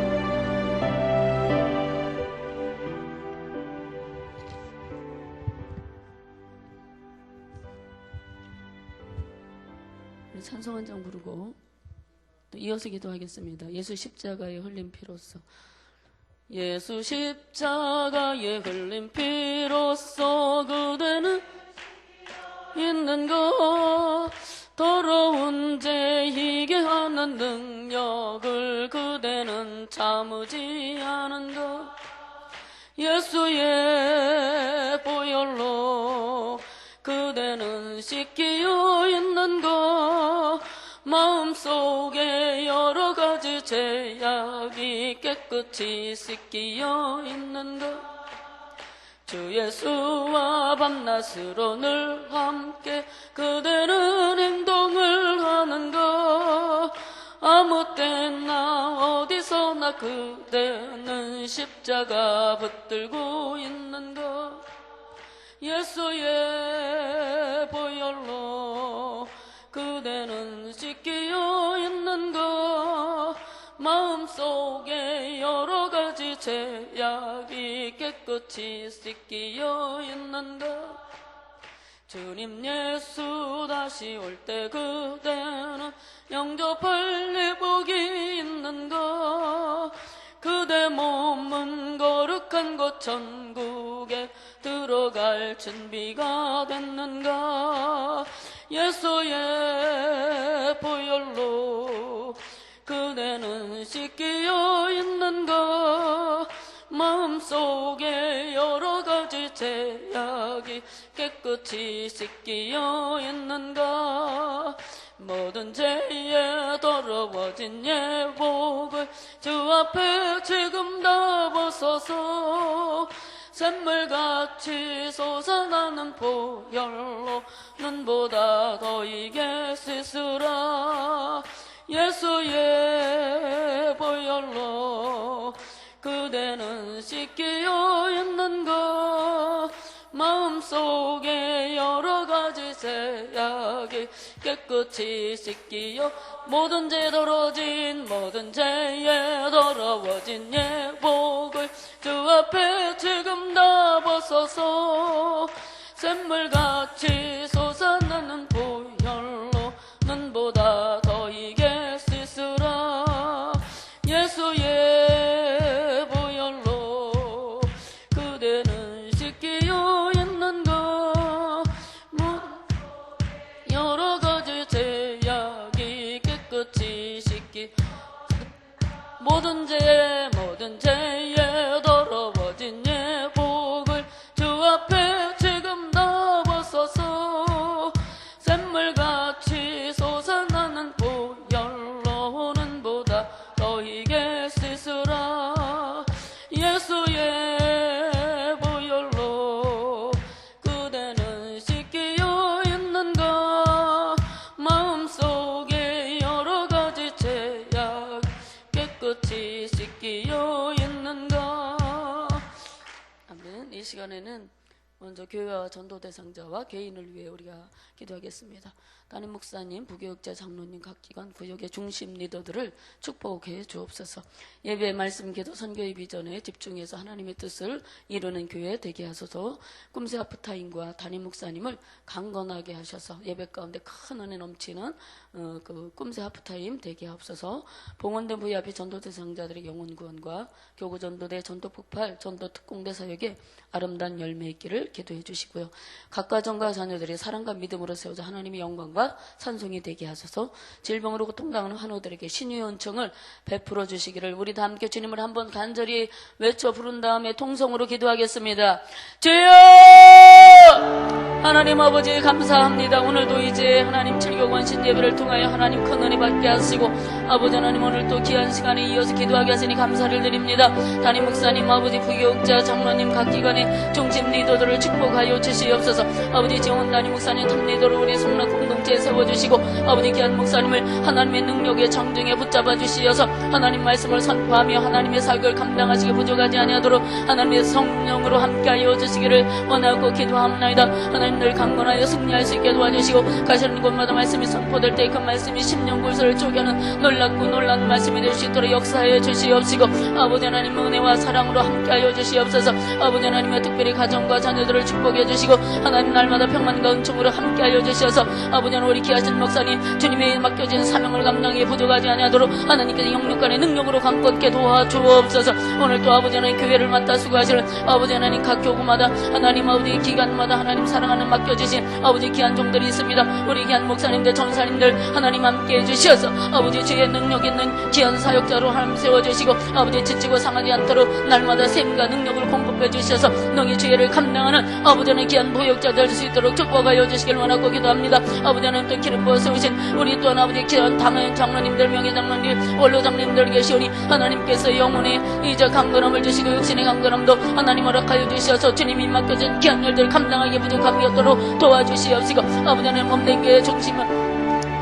찬송 한 장 부르고 또 이어서 기도하겠습니다. 예수 십자가에 흘린 피로써, 예수 십자가에 흘린 피로써 그대 그대는 있는 것 더러운 죄 희게 하는 능력을 그대는 참으지 않은 것 예수의 보혈로 그대는 씻기어 있는 것 마음속에 여러 가지 죄악이 깨끗이 씻기어 있는 것 주 예수와 밤낮으로 늘 함께 그대는 행동을 하는 것 아무 때나 어디서나 그대는 십자가 붙들고 있는 것 예수의 보혈로 그대는 씻기어 있는 것 마음속에 여러 가지 죄악이 깨끗이 씻기어 있는 것 주님 예수 다시 올 때 그대는 영접할 예복이 있는 것 그대 몸은 거룩한 곳 천국에 들어갈 준비가 됐는가 예수의 보혈로 그대는 씻기어 있는 것 마음속에 여러 가지 죄악이 깨끗이 씻기어 있는 것 모든 죄에 더러워진 예복을 주 앞에 지금 다 벗어서 샘물같이 솟아나는 보혈로 눈보다 더 이게 씻으라 예수의 보혈로 그대는 씻기어 있는 것 마음속에 여러 가지 죄악이 깨끗이 씻기어 모든 죄 더러워진 모든 죄에 더러워진 예복을 주 앞에 지금 다 벗어서 샘물같이 솟아나는 보혈로 눈보다 더 이게 씻으라 예수의 보혈로 그대는 씻기어 있는 것 여러 가지 죄악이 깨끗이 씻기 모든 죄에 더러워진 예복을 주 앞에 지금 다 벗어서 샘물같이 솟아나는 보혈로는 보다 더 이게 씻으라 예수의 보혈로 그대는 씻기어 있는 것 마음속에 여러 가지 죄악 깨끗이 씻기어 있는 것 아멘. 이 시간에는 먼저 교회와 전도 대상자와 개인을 위해 우리가 기도하겠습니다. 담임 목사님, 부교육자, 장로님 각 기관 구역의 중심 리더들을 축복해 주옵소서. 예배, 말씀, 기도, 선교의 비전에 집중해서 하나님의 뜻을 이루는 교회 되게 하소서. 꿈새 하프타임과 담임 목사님을 강건하게 하셔서 예배 가운데 큰 은혜 넘치는 그 꿈새 하프타임 되게 하옵소서. 봉헌된 부위 앞에 전도 대상자들의 영혼 구원과 교구 전도대, 전도 폭발, 전도 특공대 사역에 아름다운 열매 있기를 기도해 주시고요. 각 가정과 자녀들이 사랑과 믿음으로 세워져 하나님의 영광과 찬송이 되게 하소서. 질병으로 고통당하는 환우들에게 신유의 은총을 베풀어 주시기를 우리 다 함께 주님을 한번 간절히 외쳐 부른 다음에 통성으로 기도하겠습니다. 주여! 하나님 아버지 감사합니다. 오늘도 이제 하나님 즐겨 원신 예배를 통하여 하나님 큰 은혜 받게 하시고 아버지 하나님 오늘 또 귀한 시간에 이어서 기도하게 하시니 감사를 드립니다. 담임 목사님, 아버지 부교육자, 장로님 각 기관의 중심 리더들을 축복하여 주시옵소서. 아버지 지원 담임 목사님 탑 리더로 우리 성락 공동체에 세워주시고 아버지 귀한 목사님을 하나님의 능력의 정중에 붙잡아 주시어서 하나님 말씀을 선포하며 하나님의 사역을 감당하시기 부족하지 아니하도록 하나님의 성령으로 함께하여 주시기를 원하고 기도합나이다. 하나님 늘 강건하여 승리할 수 있게 도와주시고 가시는 곳마다 말씀이 선포될 때 그 말씀이 심령골소를 쪼개는 놀랍고 놀라운 말씀이 될 수 있도록 역사하여 주시옵시고 아버지 하나님 은혜와 사랑으로 함께하여 주시옵소서. 아버지 하나님의 특별히 가정과 자녀들을 축복해 주시고 하나님 날마다 평안과 은총으로 함께하여 주시어서 아버지 하나님 우리 귀하신 목사님 주님의 맡겨진 사명을 감당에 부족하지 아니하도록 하나님께서 영육간의 능력으로 강건케 도와주옵소서. 오늘 또 아버지 하나님 교회를 맡아 수고하시는 아버지 하나님 각 교구마다 하나님 아버지 기관마다 날마다 하나님 사랑하는 맡겨주신 아버지 귀한 종들이 있습니다. 우리 귀한 목사님들, 전사님들 하나님 함께 해주셔서 아버지 주의 능력 있는 귀한 사역자로 하나님 세워주시고 아버지 지치고 상하지 않도록 날마다 샘과 능력을 공급해 주셔서 너희 주의를 감당하는 아버지는 귀한 보역자 될 수 있도록 축복하여 주시길 원하고 기도합니다. 아버지는 또 기름 부어 세우신 우리 또한 아버지 귀한 당연 장로님들, 명예장로님, 원로장님들 계시오니 하나님께서 영혼의 이제 강건함을 주시고 육신의 강건함도 하나님 허락하여 주셔서 주님이 맡겨진 귀한 일들 감당하기 부족함이 없도록 도와주시옵시고 아버지는 몸된 교회의 중심은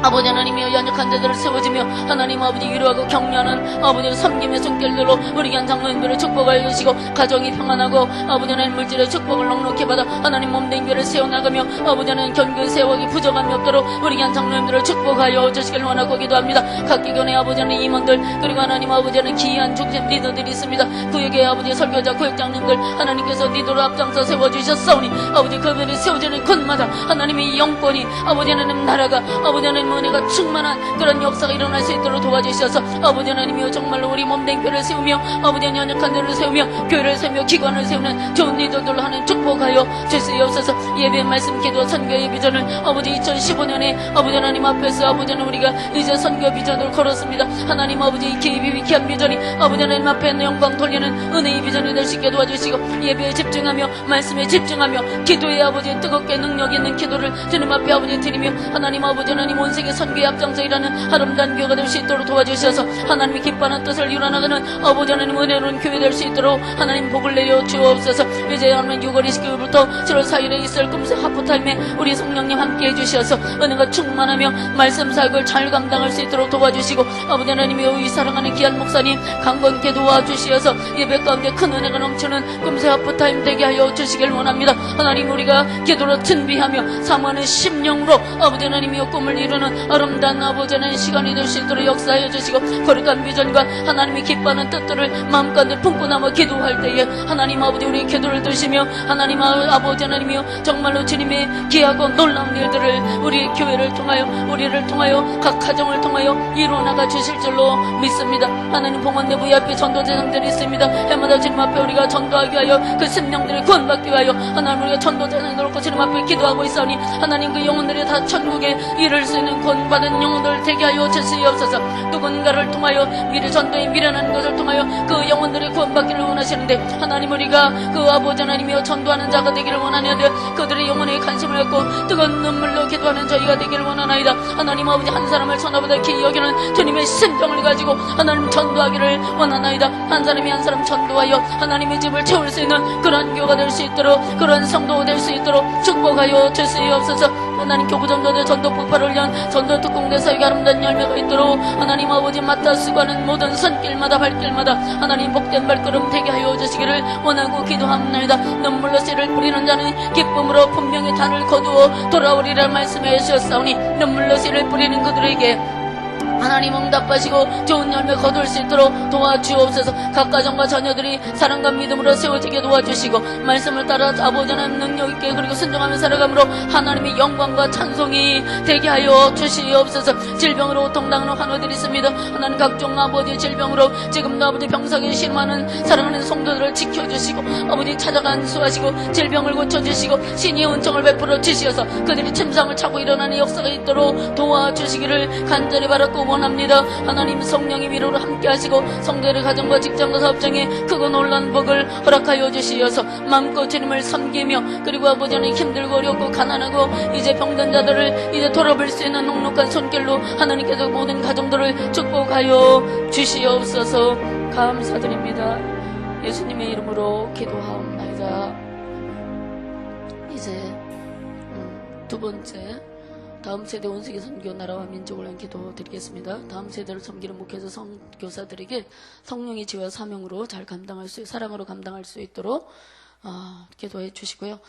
아버지 하나님이여 연약한 자들을 세워주며 하나님 아버지 위로하고 격려하는 아버지 섬김의 손길들로 우리 귀한 장로님들을 축복하여 주시고 가정이 평안하고 아버지 하나님 물질의 축복을 넉넉히 받아 하나님 몸된 교회를 세워나가며 아버지 하나님 견고히 세워가기 부족함이 없도록 우리 귀한 장로님들을 축복하여 주시길 원하고 기도합니다. 각 기관의 아버지 하나님 임원들 그리고 하나님 아버지 하나님 귀한 중심 리더들이 있습니다. 구역의 아버지 설교자 구역장님들 하나님께서 리더로 앞장서 세워주셨사오니 아버지 그들이 세워지는 곳마다 하나님의 영권이 아버지 하나님 나라가 아버지 하나님 은혜가 충만한 그런 역사가 일어날 수 있도록 도와주셔서 아버지 하나님이여 정말로 우리 몸된 교회를 세우며 아버지 연약한 자를 세우며 교회를 세우며 기관을 세우는 좋은 리더들로 하는 축복하여 주시옵소서. 예배 말씀 기도 선교의 비전을 아버지 2015년에 아버지 하나님 앞에서 아버지는 우리가 이제 선교 비전을 걸었습니다. 하나님 아버지 이 귀한 비전이 아버지 하나님 앞에 영광 돌리는 은혜의 비전이 될 수 있게 도와주시고 예배에 집중하며 말씀에 집중하며 기도에 아버지 뜨겁게 능력 있는 기도를 주님 앞에 아버지 드리며 하나님 아버지 하나님 온 세계 선교의 앞장서 일하는 아름다운 교회가 될 수 있도록 도와주셔서 하나님이 기뻐하는 뜻을 이뤄나가는 아버지 하나님 은혜로운 교회 될 수 있도록 하나님 복을 내려 주옵소서. 이제 하나님 6월 29일부터 7월 4일에 있을 금세 하프타임에 우리 성령님 함께 해주셔서 은혜가 충만하며 말씀 사역을 잘 감당할 수 있도록 도와주시고 아버지 하나님이 이 사랑하는 귀한 목사님 강건케 도와주시어서 예배 가운데 큰 은혜가 넘치는 금세 하프타임 되게 하여 주시길 원합니다. 하나님 우리가 기도로 준비하며 사모하는 심령으로 아버지 하나님이여 꿈을 이루는 아름다운 아버지 하나님 시간이 될 수 있도록 역사하여 주시고 거룩한 비전과 하나님이 기뻐하는 뜻들을 마음가운데 품고 남아 기도할 때에 하나님 아버지 우리 기도를 드시며 하나님 아버지 하나님이여 정말로 주님의 귀하고 놀라운 일들을 우리 교회를 통하여 우리를 통하여 각 가정을 통하여 이루어나가 주실 줄로 믿습니다. 하나님 봉헌내부 앞에 전도대상들이 있습니다. 해마다 주님 앞에 우리가 전도하기 위하여 그 심령들을 구원받기 위하여 하나님 우리가 전도대상들 놓고 주님 앞에 기도하고 있사오니 하나님 그 영혼들이 다 천국에 이를 수 있는 구원받은 영혼들을 되게 하여 주시옵소서. 누군가를 통하여 미래 전도에 미련한 것을 통하여 그 영혼들이 구원받기를 원하시는데 하나님 우리가 그 아버지 하나님이여 전도하는 자가 되기를 원하는데 그들의 영혼에 관심을 갖고 뜨거운 눈물로 기도하는 저희가 되기를 원하나이다. 하나님 아버지 한 사람을 천하보다 귀히 여기는 주님의 심정을 가지고 하나님 전도하기를 원하나이다. 한 사람이 한 사람 전도하여 하나님의 집을 채울 수 있는 그런 교가 될 수 있도록 그런 성도가 될 수 있도록 축복하여 주시옵소서. 하나님 교구전도대 전도 폭발을 위한 전도 특공대 사역의 아름다운 열매가 있도록 하나님 아버지 맡아 쓰고하는 모든 손길마다 발길마다 하나님 복된 발걸음 되게 하여 주시기를 원하고 기도합니다. 눈물로 씨를 뿌리는 자는 기쁨으로 분명히 단을 거두어 돌아오리라 말씀해 주셨사오니 눈물로 씨를 뿌리는 그들에게 하나님 응답하시고 좋은 열매 거둘 수 있도록 도와주옵소서. 각 가정과 자녀들이 사랑과 믿음으로 세워지게 도와주시고 말씀을 따라 아버지 하나님 능력 있게 그리고 순종하며 살아감으로 하나님의 영광과 찬송이 되게 하여 주시옵소서. 질병으로 고통당하는 환우들이 있습니다. 하나님 각종 아버지 질병으로 지금도 아버지 병상에 신음하는 사랑하는 성도들을 지켜주시고 아버지 찾아가 안수하시고 질병을 고쳐주시고 신의 은총을 베풀어 주시어서 그들이 침상을 차고 일어나는 역사가 있도록 도와주시기를 간절히 바랐고 원합니다. 하나님 성령이 위로로 함께 하시고 성도들의 가정과 직장과 사업장에 크고 놀란 복을 허락하여 주시어서 마음껏 주님을 섬기며 그리고 아버지 하나님 힘들고 어렵고 가난하고 이제 병든 자들을 이제 돌아볼 수 있는 넉넉한 손길로 하나님께서 모든 가정들을 축복하여 주시옵소서. 감사드립니다. 예수님의 이름으로 기도하옵나이다. 이제 두 번째 다음 세대 온세계 선교 나라와 민족을 위한 기도 드리겠습니다. 다음 세대를 섬기는 목회자 선교사들에게 성령의 지혜와 사명으로 잘 감당할 수 사랑으로 감당할 수 있도록 기도해 주시고요.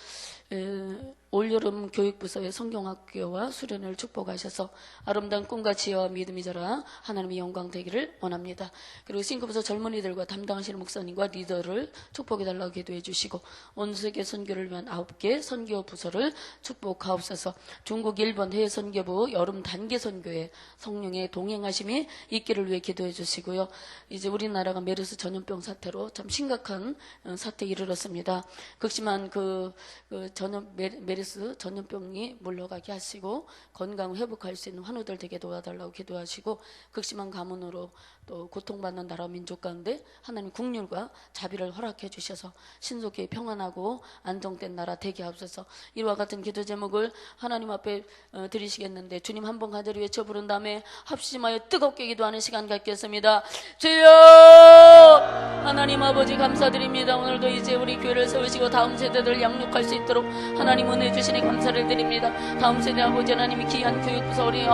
올여름 교육부서의 성경학교와 수련을 축복하셔서 아름다운 꿈과 지혜와 믿음이 자라 하나님의 영광 되기를 원합니다. 그리고 싱크부서 젊은이들과 담당하시는 목사님과 리더를 축복해달라고 기도해 주시고 온 세계 선교를 위한 9개 선교 부서를 축복하옵소서. 중국, 일본 해외 선교부 여름 단기 선교에 성령의 동행하심이 있기를 위해 기도해 주시고요. 이제 우리나라가 메르스 전염병 사태로 참 심각한 사태에 이르렀습니다. 극심한 메르스 전염병이 물러가게 하시고 건강을 회복할 수 있는 환우들 되게 도와달라고 기도하시고 극심한 가뭄으로 또 고통받는 나라 민족 가운데 하나님 국률과 자비를 허락해 주셔서 신속히 평안하고 안정된 나라 되게 하옵소서. 이와 같은 기도 제목을 하나님 앞에 드리시겠는데 주님 한 번 간절히 외쳐 부른 다음에 합심하여 뜨겁게 기도하는 시간 갖겠습니다. 주여 하나님 아버지 감사드립니다. 오늘도 이제 우리 교회를 세우시고 다음 세대들 양육할 수 있도록 하나님 은혜 주시니 감사를 드립니다. 다음 세대 아버지 하나님이 귀한 교육부서 우리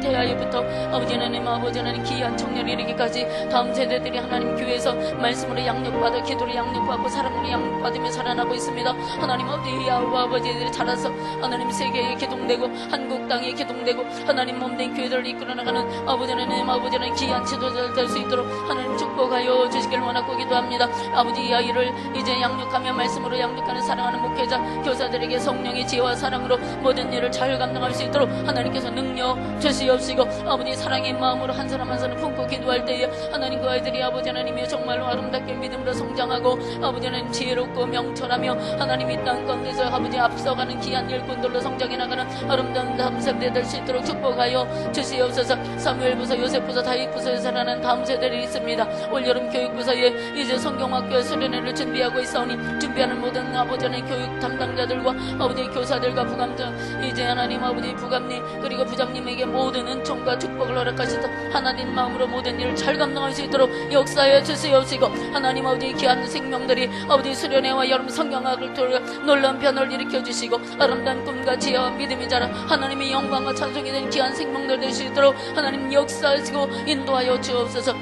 태아에부터 아버지 하나님 귀한 청년 이르기까지 다음 세대들이 하나님 교회에서 말씀으로 양육받아 기도로 양육받고 사랑으로 양육받으며 살아나고 있습니다. 하나님 아버지들이 자라서 하나님 세계에 기동되고 한국 땅에 기동되고 하나님 몸된 교회들을 이끌어나가는 아버지 하나님 귀한 지도자들 될 수 있도록 하나님 축복하여 주시길 원하고 기도합니다. 아버지 이 아이를 이제 양육하며 말씀으로 양육하는 사랑하는 목회자 교사들에게 성령의 지혜와 사랑으로 모든 일을 잘 감당할 수 있도록 하나님께서 능력 주시옵시고 아버지 사랑의 마음으로 한 사람 한 사람 품고 기도할 때에 하나님 그 아이들이 아버지 하나님이 정말로 아름답게 믿음으로 성장하고 아버지 하나님 지혜롭고 명철하며 하나님 이 땅 가운데서 아버지 앞서가는 귀한 일꾼들로 성장해 나가는 아름다운 다음 세대 될 수 있도록 축복하여 주시옵소서. 사무엘부서 요셉부서 다윗부서에 살아난 다음 세대들이 있습니다. 올여름 교육부서에 이제 성경학교 수련회를 준비하고 있사오니 준비하는 모든 아버지 하나님 교육 담당자들과 아버지 교사들과 부감자 이제 하나님 아버지 부감님 그리고 부장님에게 모든 은총과 축복을 허락하셔서 하나님 마음으로 모든 일을 잘 감당할 수 있도록 역사해 주시옵시고 하나님 아버지 귀한 생명들이 아버지 수련회와 여름 성경학을 통해 놀라운 변화를 일으켜 주시고 아름다운 꿈과 지혜와 믿음이 자라 하나님의 영광과 찬송이 된 귀한 생명들 될 수 있도록 하나님 역사하시고 인도하여 주옵소서.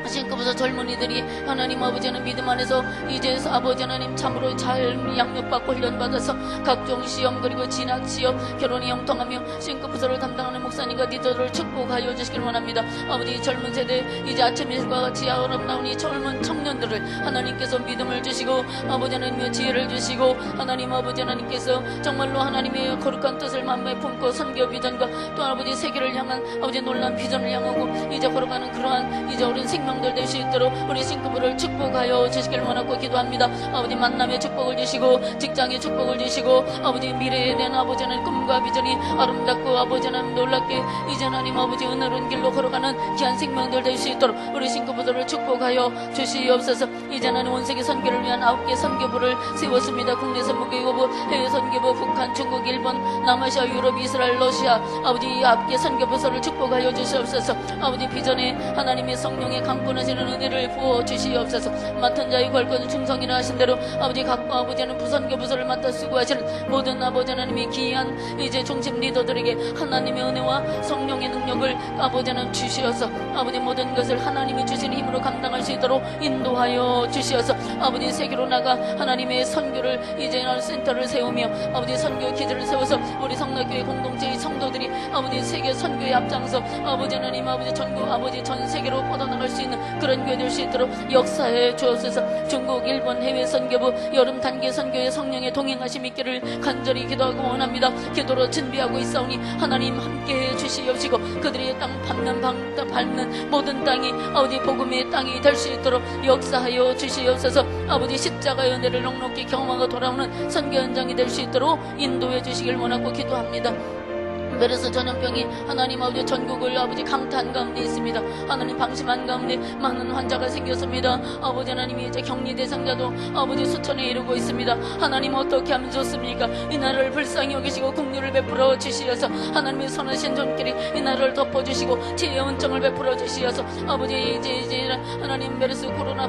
싱크부서 젊은이들이 하나님 아버지는 믿음 안에서 이제 아버지 하나님 참으로 잘 양육받고 훈련받아서 각종 시험 그리고 진학 시험 결혼이 형통하며 싱크부서를 담당하는 목사님과 리더를 축복하여 주시길 원합니다. 아버지 젊은 세대 이제 아침 일과 같이 아름다운 이 젊은 청년들을 하나님께서 믿음을 주시고 아버지 하나님의 지혜를 주시고 하나님 아버지 하나님께서 정말로 하나님의 거룩한 뜻을 마음에 품고 선교 비전과 또 아버지 세계를 향한 아버지 놀라운 비전을 향하고 이제 걸어가는 그러한 이제 어린 생명들 될 수 있도록 우리 싱크부를 축복하여 주시길 원하고 기도합니다. 아버지 만남의 축복을 주시고 직장의 축복을 주시고 아버지 미래에 대한 아버지 하나님 꿈과 비전이 아름답고 아버지 하나님 놀랍게 이제 하나님 아버지 은혜로운 길로 걸어가는 귀한 생명들 될 수 있도록 우리 싱크부들을 축복하여 주시옵소서. 이제 하나님 온 세계 선교를 위한 9개 선교부를 세웠습니다. 국내 선교부, 해외 선교부, 북한, 중국, 일본, 남아시아, 유럽, 이스라엘, 러시아 아버지 9개 선교부서를 축복하여 주시옵소서. 아버지 비전에 하나님의 성령의 강권하시는 은혜를 부어 주시옵소서. 맡은 자의 관건을 충성이라 하신 대로 아버지 각과 아버지 하는 부선교 부서를 맡아 수고하시는 모든 아버지 하나님의 귀한 이제 중심 리더들에게 하나님의 은혜와 성령의 능력을 아버지 하나님 주시어서 아버지 모든 것을 하나님이 주신 힘으로 감당할 수 있도록 인도하여 주시어서 아버지 세계로 나가 하나님의 선교를 이제 센터를 세우며 아버지 선교 기지를 세워서 우리 성락교회 공동체의 성도들이 아버지 세계 선교에 앞장서 아버지 하나님 아버지 전국 아버지 전 세계로 뻗어나갈 수 있는 그런 교회 될 수 있도록 역사해 주옵소서. 중국, 일본, 해외 선교부, 여름 단계 선교의 성령의 동행하심 있기를 간절히 기도하고 원합니다. 기도로 준비하고 있사오니 하나님 함께해 주시옵시고 그들의 땅 밟는 모든 땅이 아버지 복음의 땅이 될 수 있도록 역사하여 주시옵소서. 아버지 십자가의 은혜를 넉넉히 경험하고 돌아오는 선교 현장이 될 수 있도록 인도해 주시길 원하고 기도합니다. 메르스 전염병이 하나님 아버지 전국을 아버지 강타한 가운데 있습니다. 하나님 방심한 가운데 많은 환자가 생겼습니다. 아버지 하나님이 이제 격리 대상자도 아버지 수천에 이르고 있습니다. 하나님 어떻게 하면 좋습니까? 이 나라를 불쌍히 여기시고 국류를 베풀어 주시어서 하나님의 선하신 손길이 이 나라를 덮어주시고 지혜의 은총을 베풀어 주시어서 아버지 이제 하나님 메르스 코로나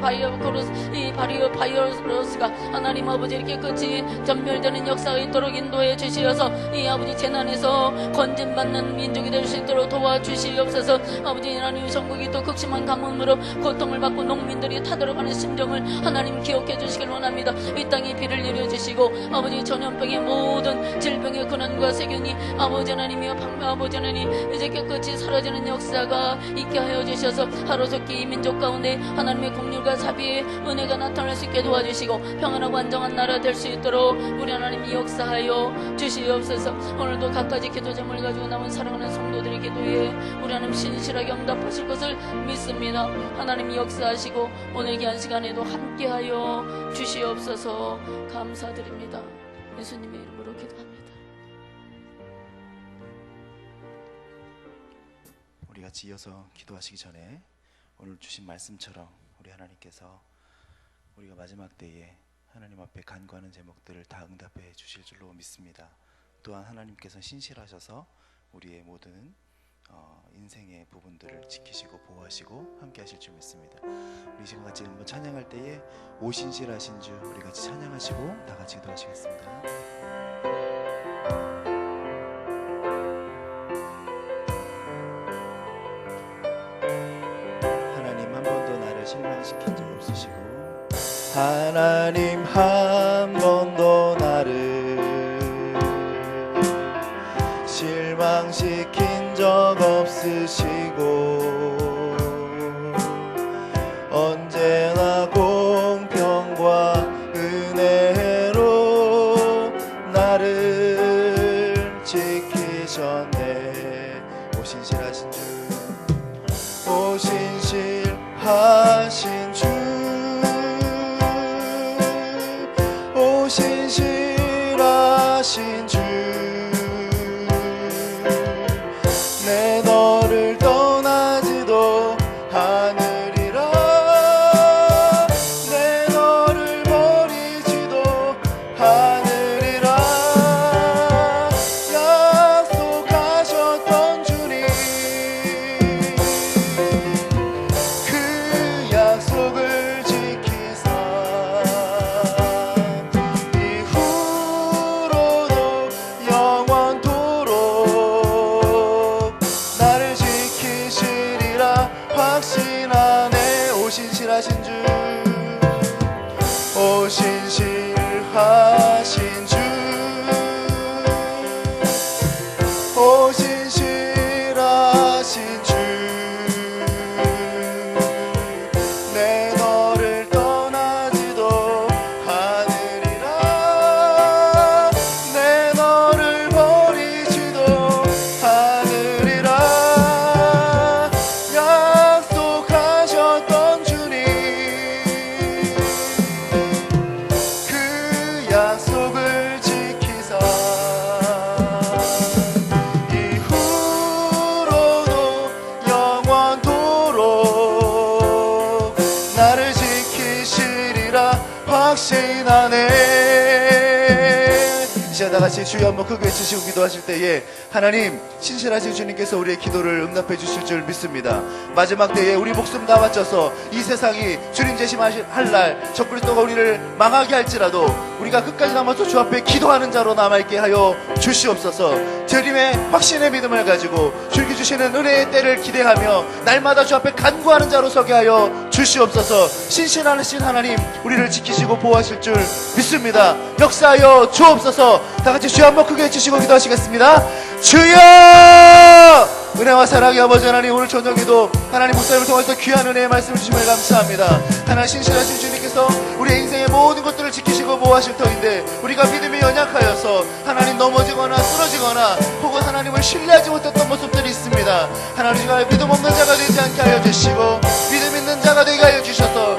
바이러스가 하나님 아버지 이렇게 끝이 전멸되는 역사가 있도록 인도해 주시어서 이 아버지 재난에서 건진받는 민족이 될 수 있도록 도와주시옵소서. 아버지 하나님, 전국이 또 극심한 가뭄으로 고통을 받고 농민들이 타들어가는 심정을 하나님 기억해 주시길 원합니다. 이 땅에 비를 내려주시고 아버지 전염병의 모든 질병의 근원과 세균이 아버지 하나님이여 아버지 하나님 이제 깨끗이 사라지는 역사가 있게 하여 주셔서 하루속히 이 민족 가운데 하나님의 공률과 자비의 은혜가 나타날 수 있게 도와주시고 평안하고 안정한 나라 될 수 있도록 우리 하나님이 역사하여 주시옵소서. 오늘도 갖가지 기도 제목을 가지고 남은 사랑하는 성도들의 기도에 우리 하나님 신실하게 응답하실 것을 믿습니다. 하나님이 역사하시고 오늘 귀한 시간에도 함께하여 주시옵소서. 감사드립니다. 예수님의 이름으로 기도합니다. 우리 같이 이어서 기도하시기 전에 오늘 주신 말씀처럼 우리 하나님께서 우리가 마지막 때에 하나님 앞에 간구하는 제목들을 다 응답해 주실 줄로 믿습니다. 또한 하나님께서 신실하셔서 우리의 모든 인생의 부분들을 지키시고 보호하시고 함께 하실 줄 믿습니다. 우리 지금 같이 한번 찬양할 때에 오 신실하신 주 우리 같이 찬양하시고 다 같이 기도하시겠습니다. 하나님 한 번도 나를 실망시킨 적 없으시고 하나님 한 번도 나를 실망시킨 적 없으시고 언제나 공평과 은혜로 나를 지키셨네. 오 신실하신 주, 오 신실하신 주, 오 신실하신 주, 내 너를 떠나지도 않으리라, 내 너를 버리지도 않으리라 약속하셨던 주님, 그 약속을 지키사 이후로도 영원토록 나를 지키시리라 확신하네. 오 신실하신 주, 오 신실하신 주, 오 신실하신 주, 내 너를 떠나지도 않으리라, 내 너를 버리지도 않으리라 약속하셨던 주님, 그 약속을 지키사 이후로도 영원토록 나를 지키시리라 확신하네. 이 시간 다같이 주여 한번 크게 외치시고 기도하실 때에 하나님 신실하신 주님께서 우리의 기도를 응답해 주실 줄 믿습니다. 마지막 때에 우리 목숨 다 바쳐서 이 세상이 주님 재심할 날 적그리스도가 우리를 망하게 할지라도 우리가 끝까지 남아서 주 앞에 기도하는 자로 남아있게 하여 주시옵소서. 주님의 확신의 믿음을 가지고 주님께 주시는 은혜의 때를 기대하며 날마다 주 앞에 간구하는 자로 서게 하여 주시옵소서. 신실하신 하나님 우리를 지키시고 보호하실 줄 믿습니다. 역사하여 주옵소서. 다같이 주여 한번 크게 외치시고 기도하시겠습니다. 주여! 은혜와 사랑의 아버지 하나님, 오늘 저녁에도 하나님 목사님을 통해서 귀한 은혜의 말씀을 주심을 감사합니다. 하나님 신실하신 주님께서 우리의 인생의 모든 것들을 지키시고 보호하실 터인데 우리가 믿음이 연약하여서 하나님 넘어지거나 쓰러지거나 혹은 하나님을 신뢰하지 못했던 모습들이 있습니다. 하나님, 우리가 믿음 없는 자가 되지 않게 하여 주시고 믿음 있는 자가 되게 하여 주셔서